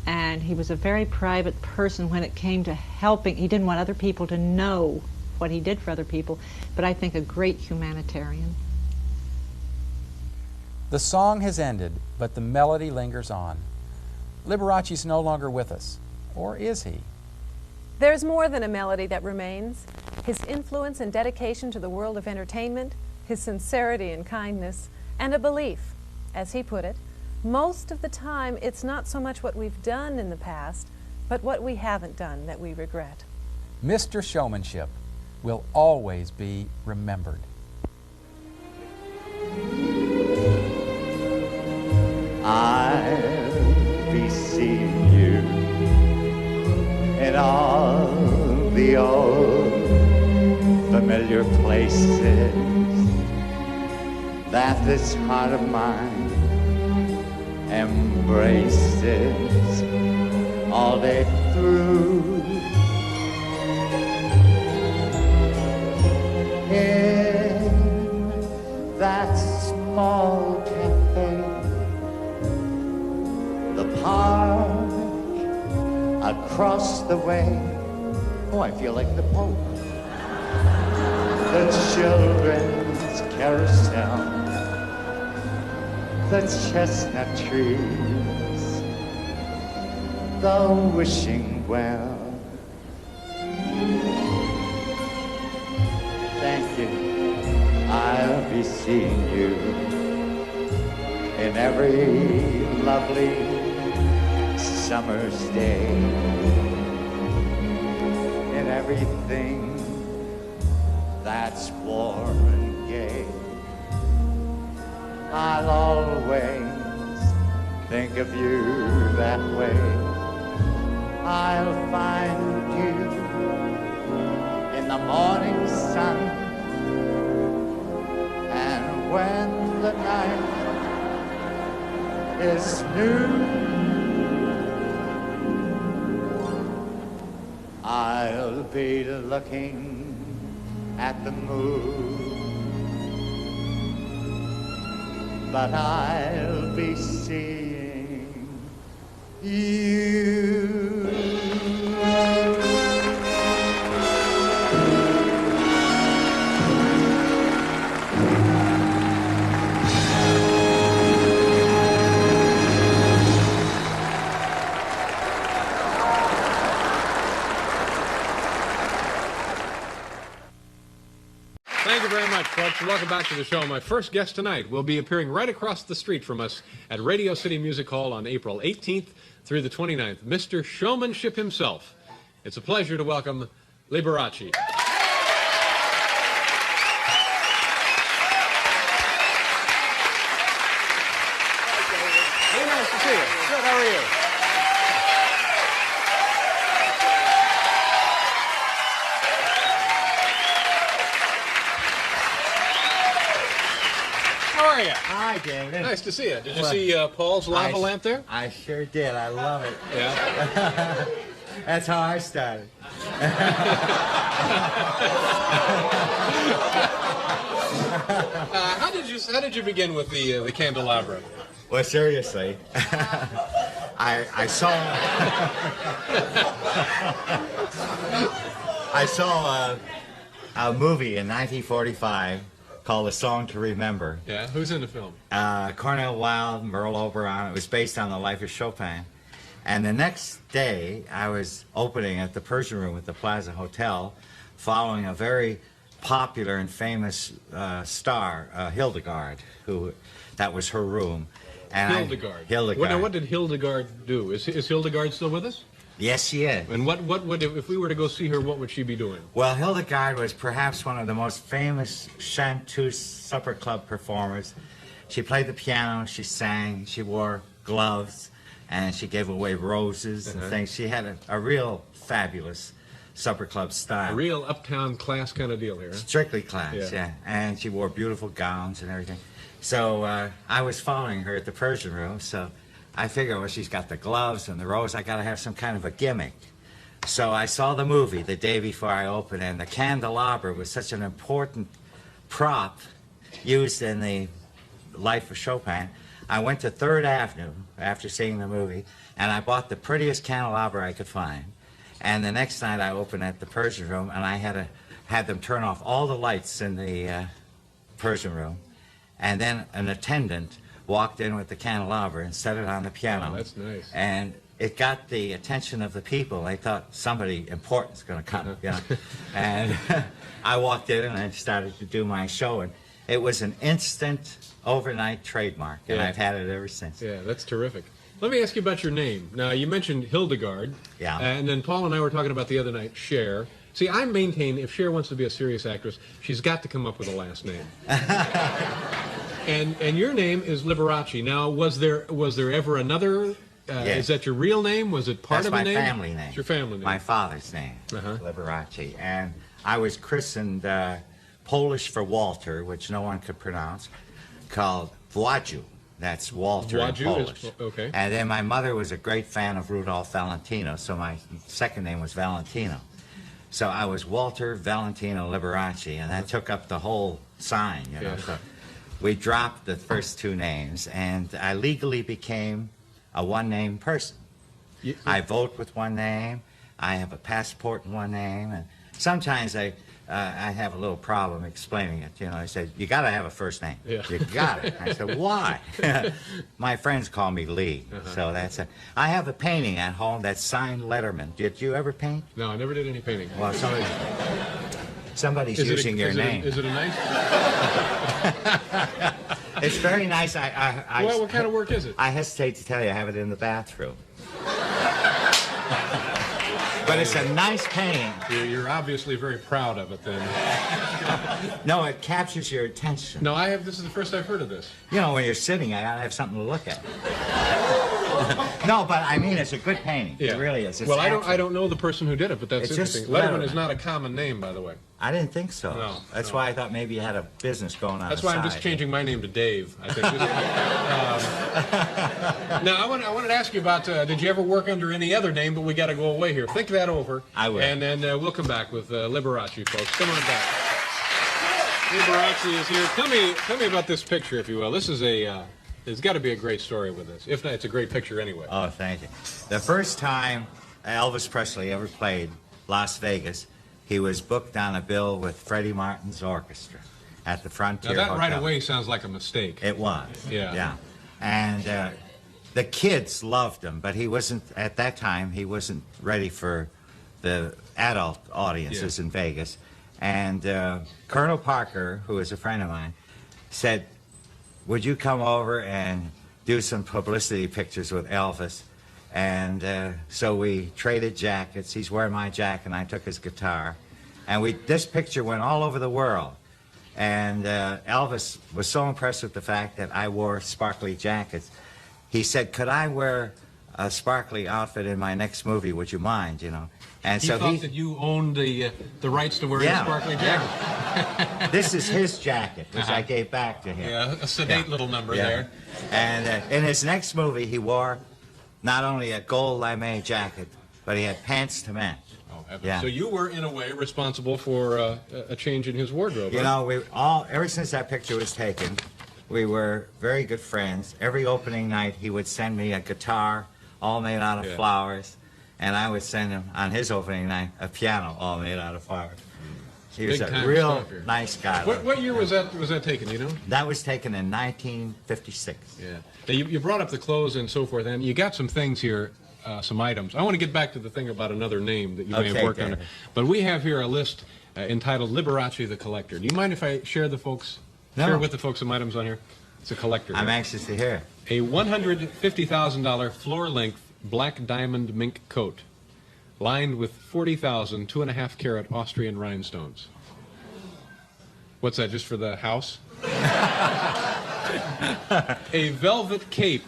and he was a very private person when it came to helping. He didn't want other people to know what he did for other people, but I think a great humanitarian. The song has ended, but the melody lingers on. Liberace's no longer with us, or is he? There's more than a melody that remains. His influence and dedication to the world of entertainment, his sincerity and kindness, and a belief. As he put it, most of the time it's not so much what we've done in the past, but what we haven't done that we regret. Mr. Showmanship will always be remembered. I'll be seeing you in all the old familiar places that this heart of mine embraces all day through. In that small cafe, the park across the way. Oh, I feel like the Pope. The children's carousel, the chestnut trees, the wishing well. Thank you. I'll be seeing you in every lovely summer's day, in everything that's warm and gay. I'll always think of you that way. I'll find you in the morning sun, and when the night is new, I'll be looking at the moon, but I'll be seeing you. Thank you very much, folks, and welcome back to the show. My first guest tonight will be appearing right across the street from us at Radio City Music Hall on April 18th through the 29th. Mr. Showmanship himself. It's a pleasure to welcome Liberace. Very nice to see you. Good, how are you? How are you? Hi, David. Nice to see you. Did you see Paul's lava lamp there? I sure did. I love it. Yeah. That's how I started. How did you begin with the candelabra? Well, seriously, I saw a movie in 1945 called A Song to Remember. Yeah, who's in the film? Cornel Wilde, Merle Oberon. It was based on the life of Chopin. And the next day, I was opening at the Persian Room at the Plaza Hotel, following a very popular and famous star, Hildegard, that was her room. And Hildegard. Hildegard. What did Hildegard do? Is Hildegard still with us? Yes, she is. And what would, if we were to go see her, what would she be doing? Well, Hildegard was perhaps one of the most famous chanteuse supper club performers. She played the piano, she sang, she wore gloves, and she gave away roses and things. She had a real fabulous supper club style. A real uptown class kind of deal here. Huh? Strictly class, yeah. And she wore beautiful gowns and everything. So I was following her at the Persian Room, so I figured, well, she's got the gloves and the rose, I gotta have some kind of a gimmick. So I saw the movie the day before I opened, and the candelabra was such an important prop used in the life of Chopin. I went to 3rd Avenue after seeing the movie, and I bought the prettiest candelabra I could find. And the next night I opened at the Persian Room, and I had them turn off all the lights in the Persian Room. And then an attendant walked in with the candelabra and set it on the piano. Oh, that's nice. And it got the attention of the people. They thought somebody important's going to come, you know. And I walked in and I started to do my show. And It was an instant, overnight trademark, and I've had it ever since. Yeah, that's terrific. Let me ask you about your name. Now, you mentioned Hildegard. Yeah. And then Paul and I were talking about the other night, Cher. See, I maintain if Cher wants to be a serious actress, she's got to come up with a last name. and your name is Liberace. Now, was there ever another? Yes. Is that your real name? Was it part That's of a my name? family name. It's your family name. My father's name, Liberace. And I was christened Polish for Walter, which no one could pronounce, called Władzu. That's Walter in Polish. Okay. And then my mother was a great fan of Rudolph Valentino, so my second name was Valentino. So I was Walter Valentino Liberace, and that took up the whole sign, you know. So we dropped the first two names, and I legally became a one-name person. I vote with one name, I have a passport in one name, and sometimes I have a little problem explaining it. You know, I said, you got to have a first name. Yeah. You got it. I said, why? My friends call me Lee, so that's it. I have a painting at home that's signed Letterman. Did you ever paint? No, I never did any painting. Well, somebody's using your name. Is it a nice? It's very nice. Well, what kind of work is it? I hesitate to tell you. I have it in the bathroom. But it's a nice painting. You're obviously very proud of it, then. No, it captures your attention. No, this is the first I've heard of this. You know, when you're sitting, I gotta have something to look at. No, but I mean, it's a good painting. Yeah. It really is. It's Well, I don't know the person who did it, but that's It's interesting. just Letterman Letterman. is not a common name, by the way. I didn't think so. No, That's no. why I thought maybe you had a business going on. That's why I'm just changing my name to Dave, I think. Now, I wanted to ask you about, did you ever work under any other name, but we got to go away here. Think that over. I will. And then we'll come back with Liberace, folks. Come on back. Liberace is here. Tell me about this picture, if you will. This is there's got to be a great story with this. If not, it's a great picture anyway. Oh, thank you. The first time Elvis Presley ever played Las Vegas, he was booked on a bill with Freddie Martin's orchestra at the Frontier Now, that Hotel. right away sounds like a mistake. It was. Yeah. Yeah. And the kids loved him, but he wasn't, at that time, he wasn't ready for the adult audiences in Vegas. And Colonel Parker, who is a friend of mine, said, would you come over and do some publicity pictures with Elvis? And so we traded jackets. He's wearing my jacket, and I took his guitar. And this picture went all over the world. And Elvis was so impressed with the fact that I wore sparkly jackets. He said, could I wear a sparkly outfit in my next movie? Would you mind, you know? And He so thought that you owned the rights to wear a sparkly jacket. This is his jacket, which I gave back to him. Yeah, a sedate little number there. And in his next movie, he wore not only a gold lame jacket, but he had pants to match. Oh, heavens. So you were, in a way, responsible for a change in his wardrobe. You right? know, ever since that picture was taken, we were very good friends. Every opening night, he would send me a guitar all made out of flowers, and I would send him, on his opening night, a piano all made out of flowers. He was Big a time real stuff here. nice guy. What year was that taken, you know? That was taken in 1956. Yeah. Now, you brought up the clothes and so forth, and you got some things here, some items. I want to get back to the thing about another name that you may have worked on. But we have here a list entitled Liberace the Collector. Do you mind if I share with the folks some items on here? It's a collector. I'm anxious to hear. A $150,000 floor-length black diamond mink coat, lined with 40,000 2.5 carat Austrian rhinestones. What's that, just for the house? A velvet cape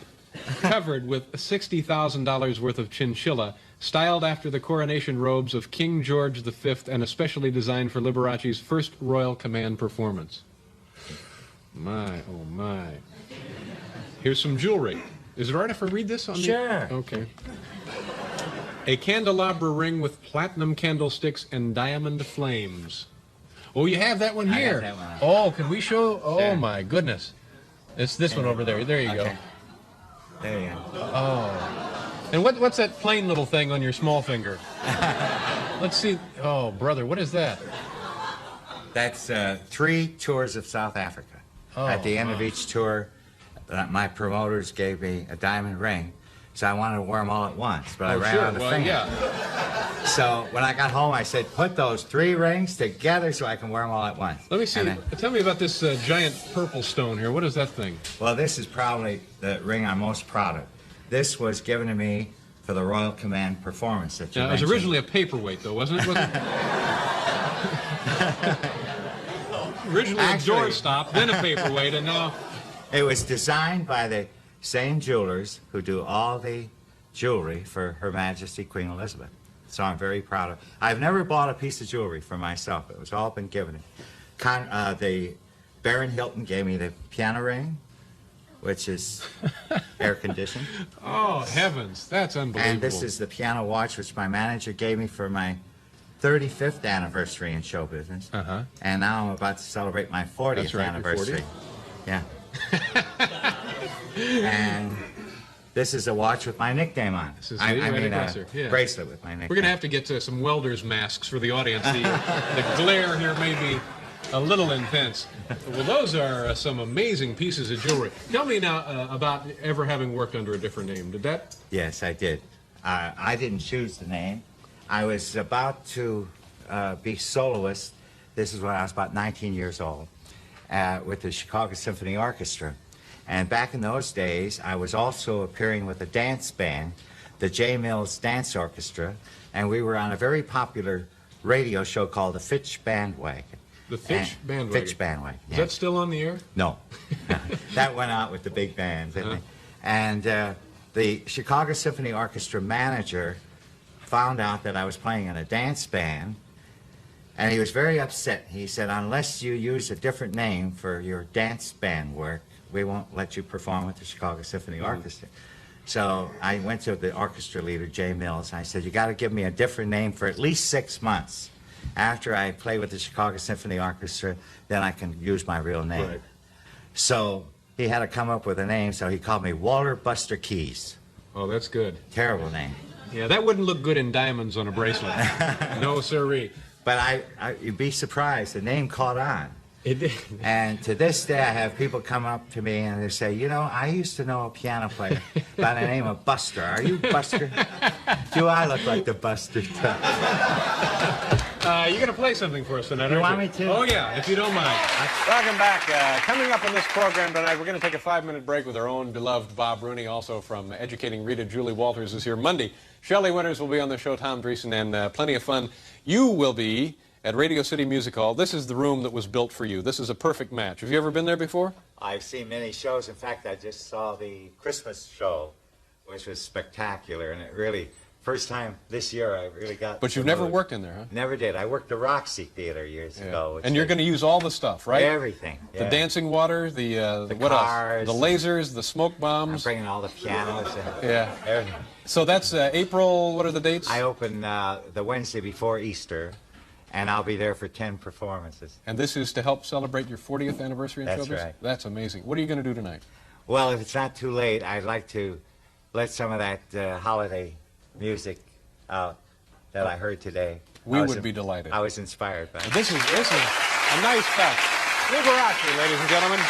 covered with $60,000 worth of chinchilla, styled after the coronation robes of King George V and especially designed for Liberace's first Royal Command performance. My, oh my. Here's some jewelry. Is it all right if I read this on Sure. Okay. A candelabra ring with platinum candlesticks and diamond flames. Oh, you have that one I here. have that one. Oh, can we show? Oh, Sure. my goodness. It's this one over there. There you go. There you go. Oh. And what's that plain little thing on your small finger? Let's see. Oh, brother, what is that? That's 3 tours of South Africa. Oh, At the end of each tour, my promoters gave me a diamond ring, so I wanted to wear them all at once, but I ran out of fingers. So when I got home, I said, put those 3 rings together so I can wear them all at once. Let me see. Tell me about this giant purple stone here. What is that thing? Well, this is probably the ring I'm most proud of. This was given to me for the Royal Command performance that you It was mentioned. originally a paperweight, though, wasn't it? Originally Actually, a doorstop, then a paperweight, and now... It was designed by the same jewelers who do all the jewelry for Her Majesty Queen Elizabeth. So I'm very proud of it. I've never bought a piece of jewelry for myself. It was all been given to me. The Baron Hilton gave me the piano ring, which is air-conditioned. Oh, heavens, that's unbelievable. And this is the piano watch, which my manager gave me for my 35th anniversary in show business. Uh-huh. And now I'm about to celebrate my 40th That's right, you're 40. anniversary. Yeah. And this is a watch with my nickname on it. This is I right mean across a here, yeah. bracelet with my nickname. We're going to have to get to some welders' masks for the audience. The glare here may be a little intense. Well, those are some amazing pieces of jewelry. Tell me now about ever having worked under a different name. Did that? Yes, I did. I didn't choose the name. I was about to be soloist. This is when I was about 19 years old with the Chicago Symphony Orchestra. And back in those days, I was also appearing with a dance band, the J. Mills Dance Orchestra, and we were on a very popular radio show called the Fitch Bandwagon. The Fitch Bandwagon? Fitch Bandwagon, Is that still on the air? No. That went out with the big band, didn't it? And the Chicago Symphony Orchestra manager found out that I was playing in a dance band, and he was very upset. He said, unless you use a different name for your dance band work, we won't let you perform with the Chicago Symphony Orchestra. So I went to the orchestra leader, J. Mills, and I said, you got to give me a different name for at least 6 months. After I play with the Chicago Symphony Orchestra, then I can use my real name. Right. So he had to come up with a name, so he called me Walter Buster Keys. Oh, that's good. Terrible name. Yeah, that wouldn't look good in diamonds on a bracelet. No, sirree. But you'd be surprised, the name caught on. It did. And to this day, I have people come up to me and they say, you know, I used to know a piano player by the name of Buster. Are you Buster? Do I look like the Buster? You're going to play something for us tonight, You aren't want me to? Oh, yeah, if you don't mind. Welcome back. Coming up on this program tonight, we're going to take a 5-minute break with our own beloved Bob Rooney, also from Educating Rita. Julie Walters is here Monday. Shelley Winters will be on the show, Tom Dreesen, and plenty of fun. You will be at Radio City Music Hall. This is the room that was built for you. This is a perfect match. Have you ever been there before? I've seen many shows. In fact, I just saw the Christmas show, which was spectacular. And it really, first time this year, I really got... But you've never worked in there, huh? Never did. I worked the Roxy Theater years ago. And you're going to use all the stuff, right? Everything. The yeah. dancing water, the what cars, else? The lasers, the smoke bombs. I'm bringing all the pianos. Yeah. Everything. So that's April, what are the dates? I open the Wednesday before Easter, and I'll be there for 10 performances. And this is to help celebrate your 40th anniversary in That's showbiz? right. That's amazing. What are you going to do tonight? Well, if it's not too late, I'd like to let some of that holiday music out that I heard today. We would be delighted. I was inspired by it. This is a nice touch. Liberace, ladies and gentlemen.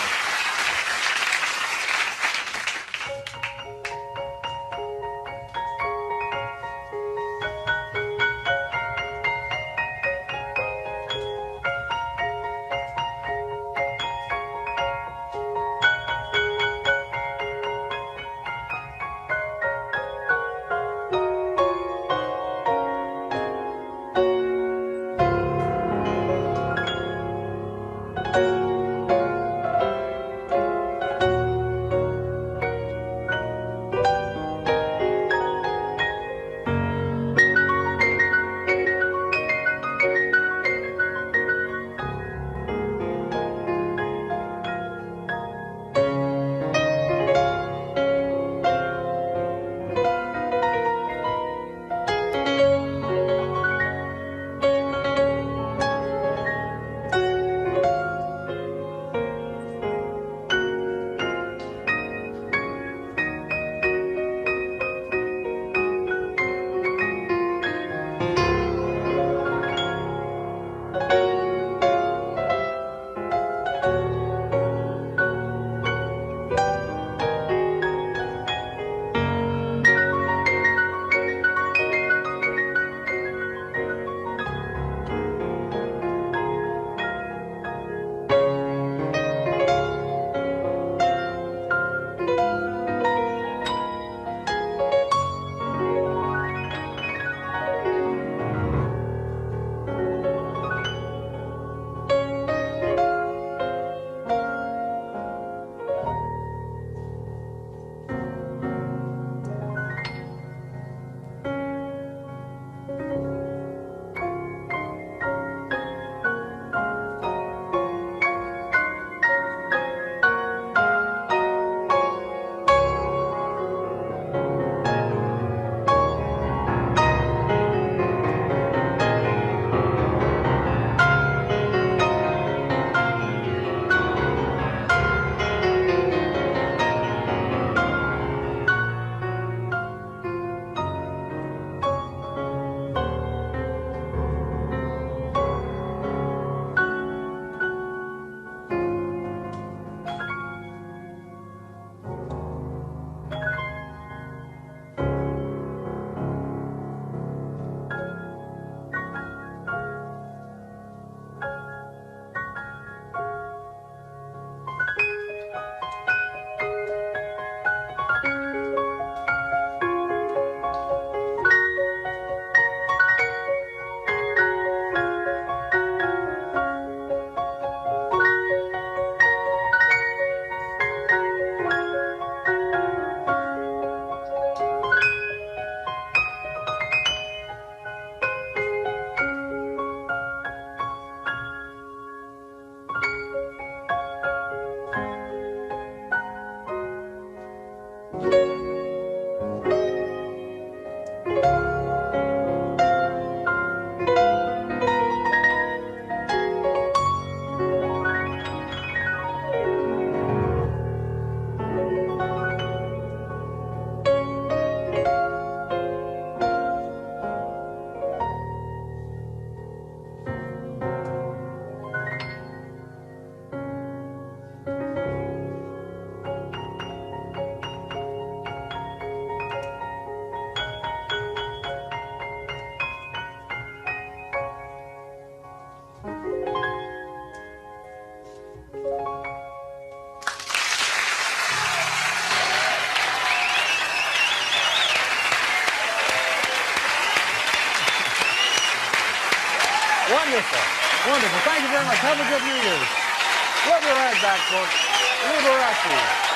Wonderful. Wonderful. Thank you very much. Have a good New Year's. We'll be right back, folks. Liberace.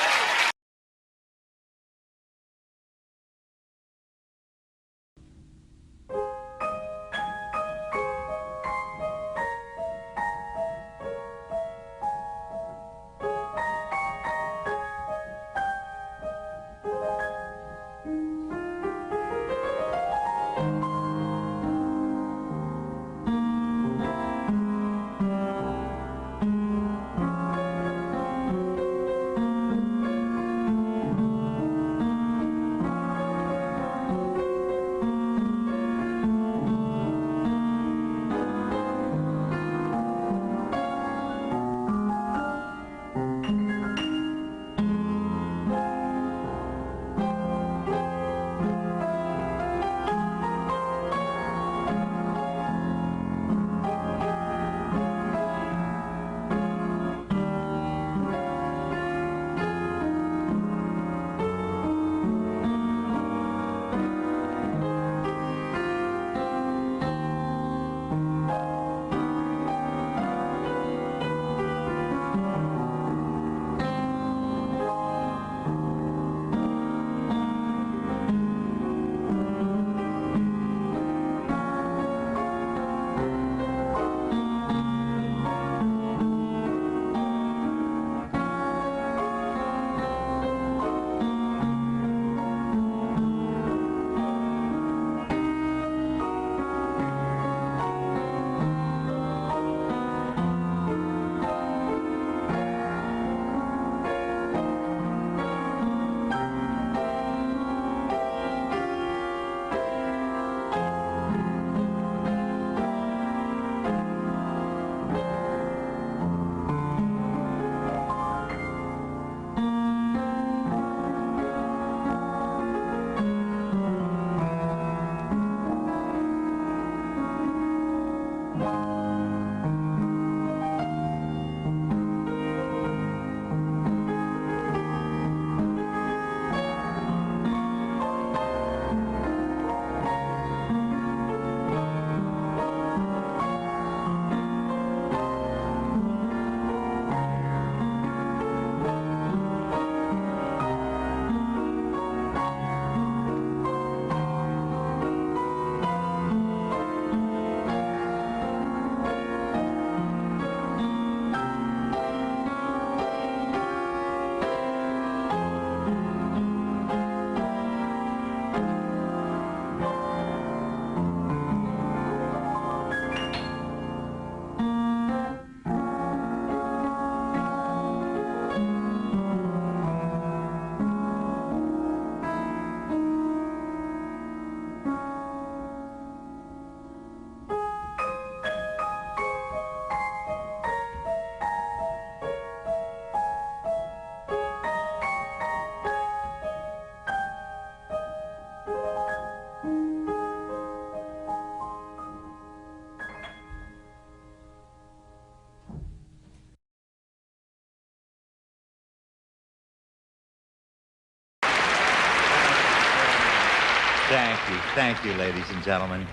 Thank you, ladies and gentlemen.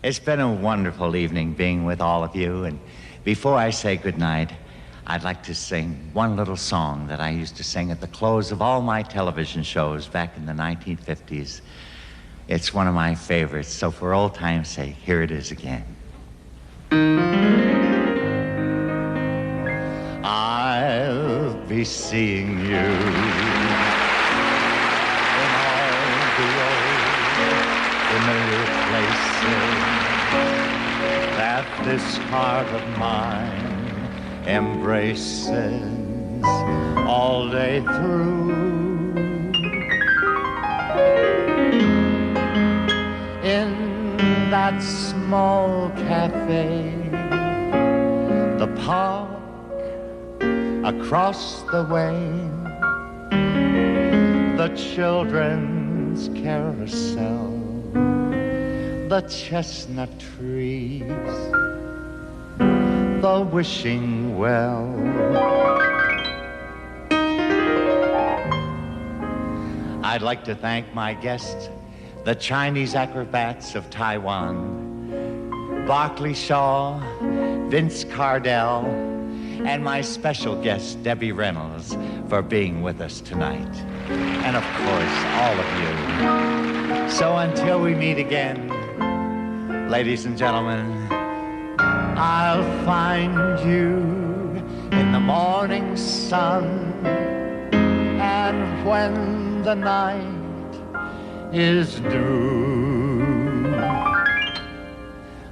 It's been a wonderful evening being with all of you, and before I say goodnight, I'd like to sing one little song that I used to sing at the close of all my television shows back in the 1950s. It's one of my favorites, so for old time's sake, here it is again. I'll be seeing you in all the old familiar places that this heart of mine embraces all day through. In that small cafe, the park across the way, the children's carousel, the chestnut trees, the wishing well. I'd like to thank my guests, the Chinese acrobats of Taiwan, Barclay Shaw, Vince Cardell, and my special guest, Debbie Reynolds, for being with us tonight. And of course, all of you. So until we meet again, ladies and gentlemen, I'll find you in the morning sun, and when the night is new,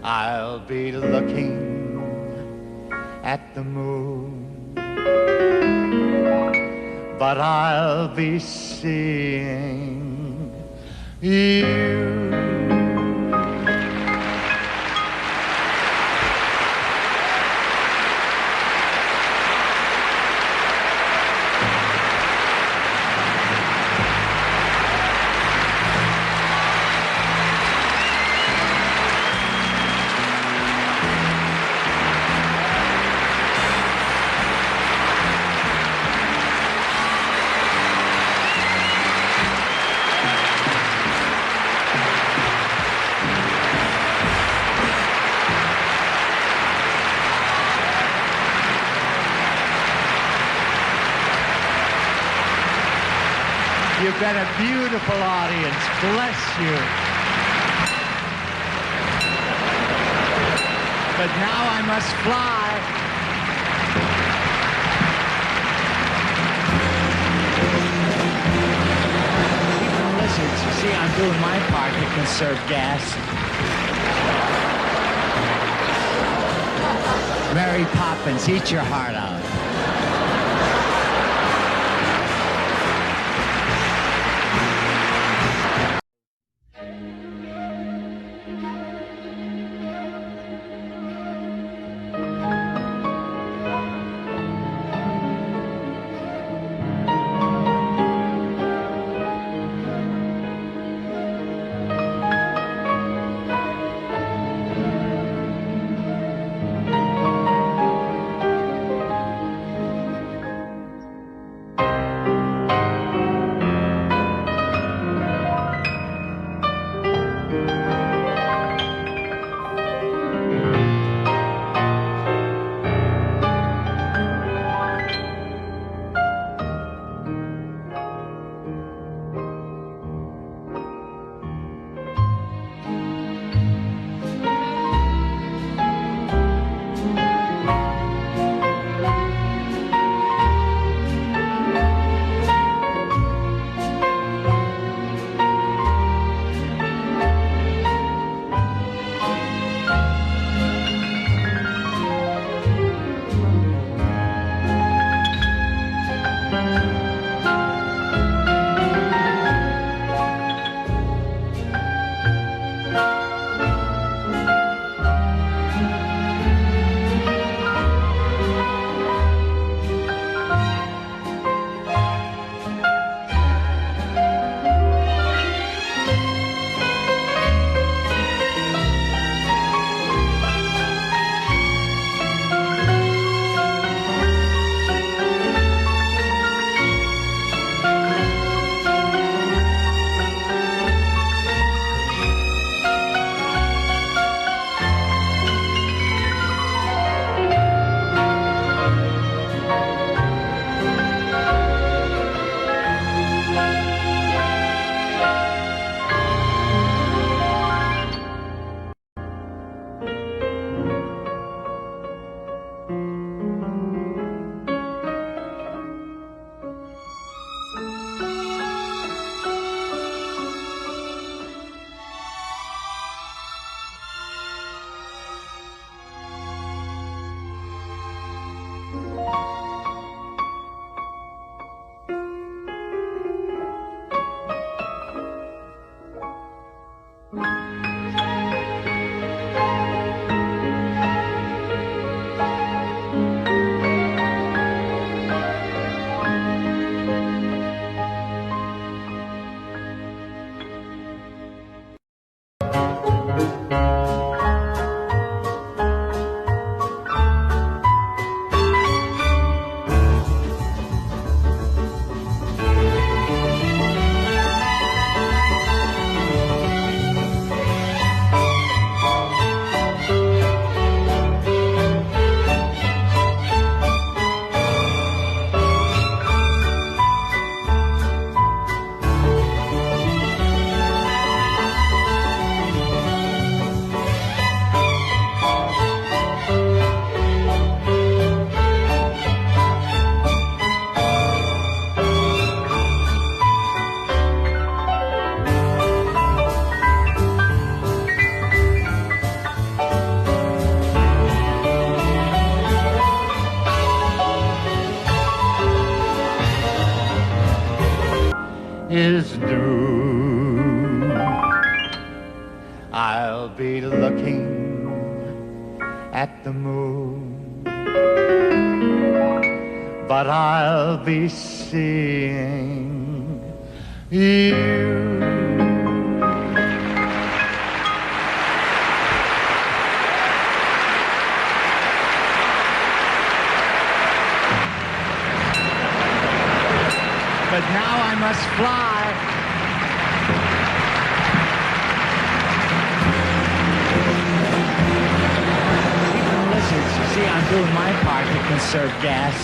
I'll be looking at the moon, but I'll be seeing you. You've been a beautiful audience. Bless you. But now I must fly. Even lizards, you see, I'm doing my part to conserve gas. Mary Poppins, eat your heart out. is due. I'll be looking at the moon, but I'll be seeing you. But now I must fly. Even lizards, you see, I'm doing my part to conserve gas.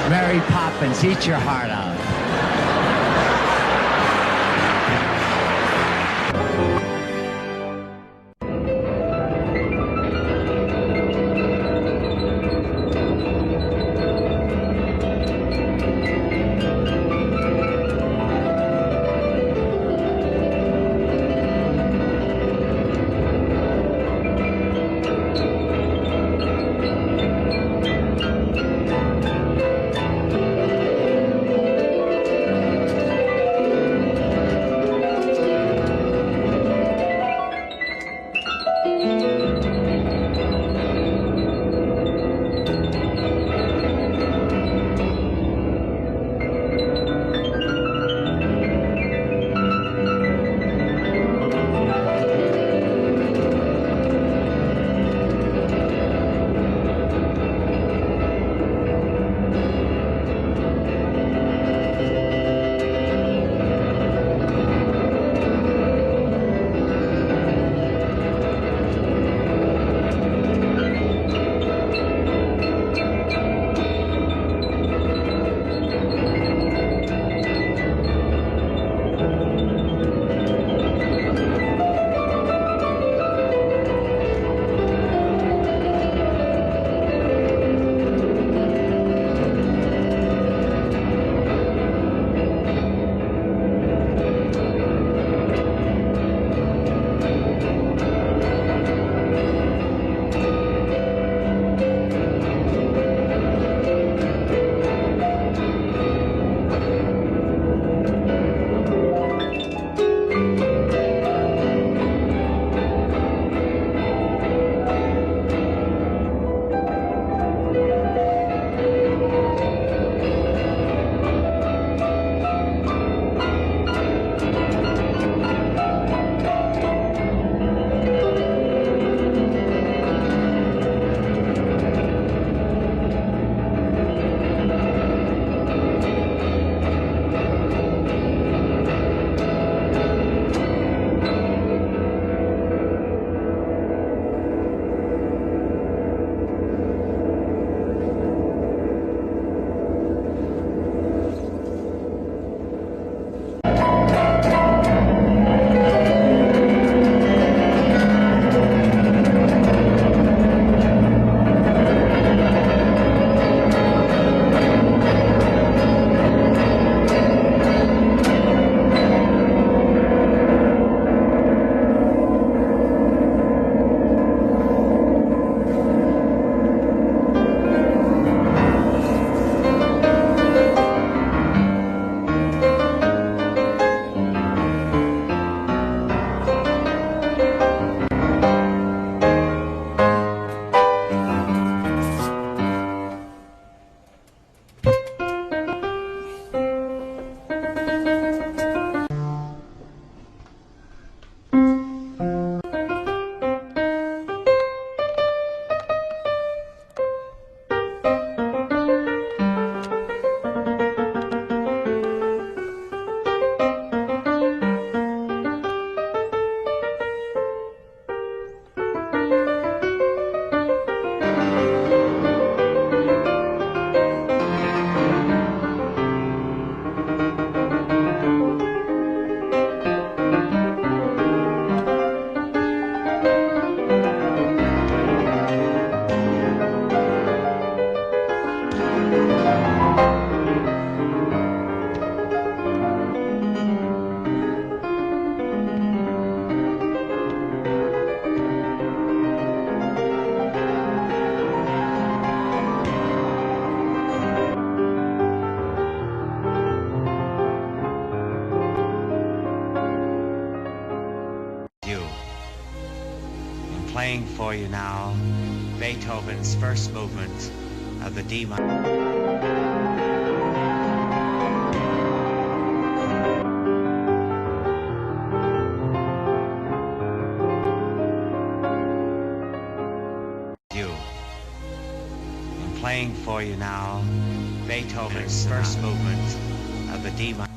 Mary Poppins, eat your heart out. for you now Beethoven's first movement of the D minor. Playing for you now Beethoven's first movement of the D minor.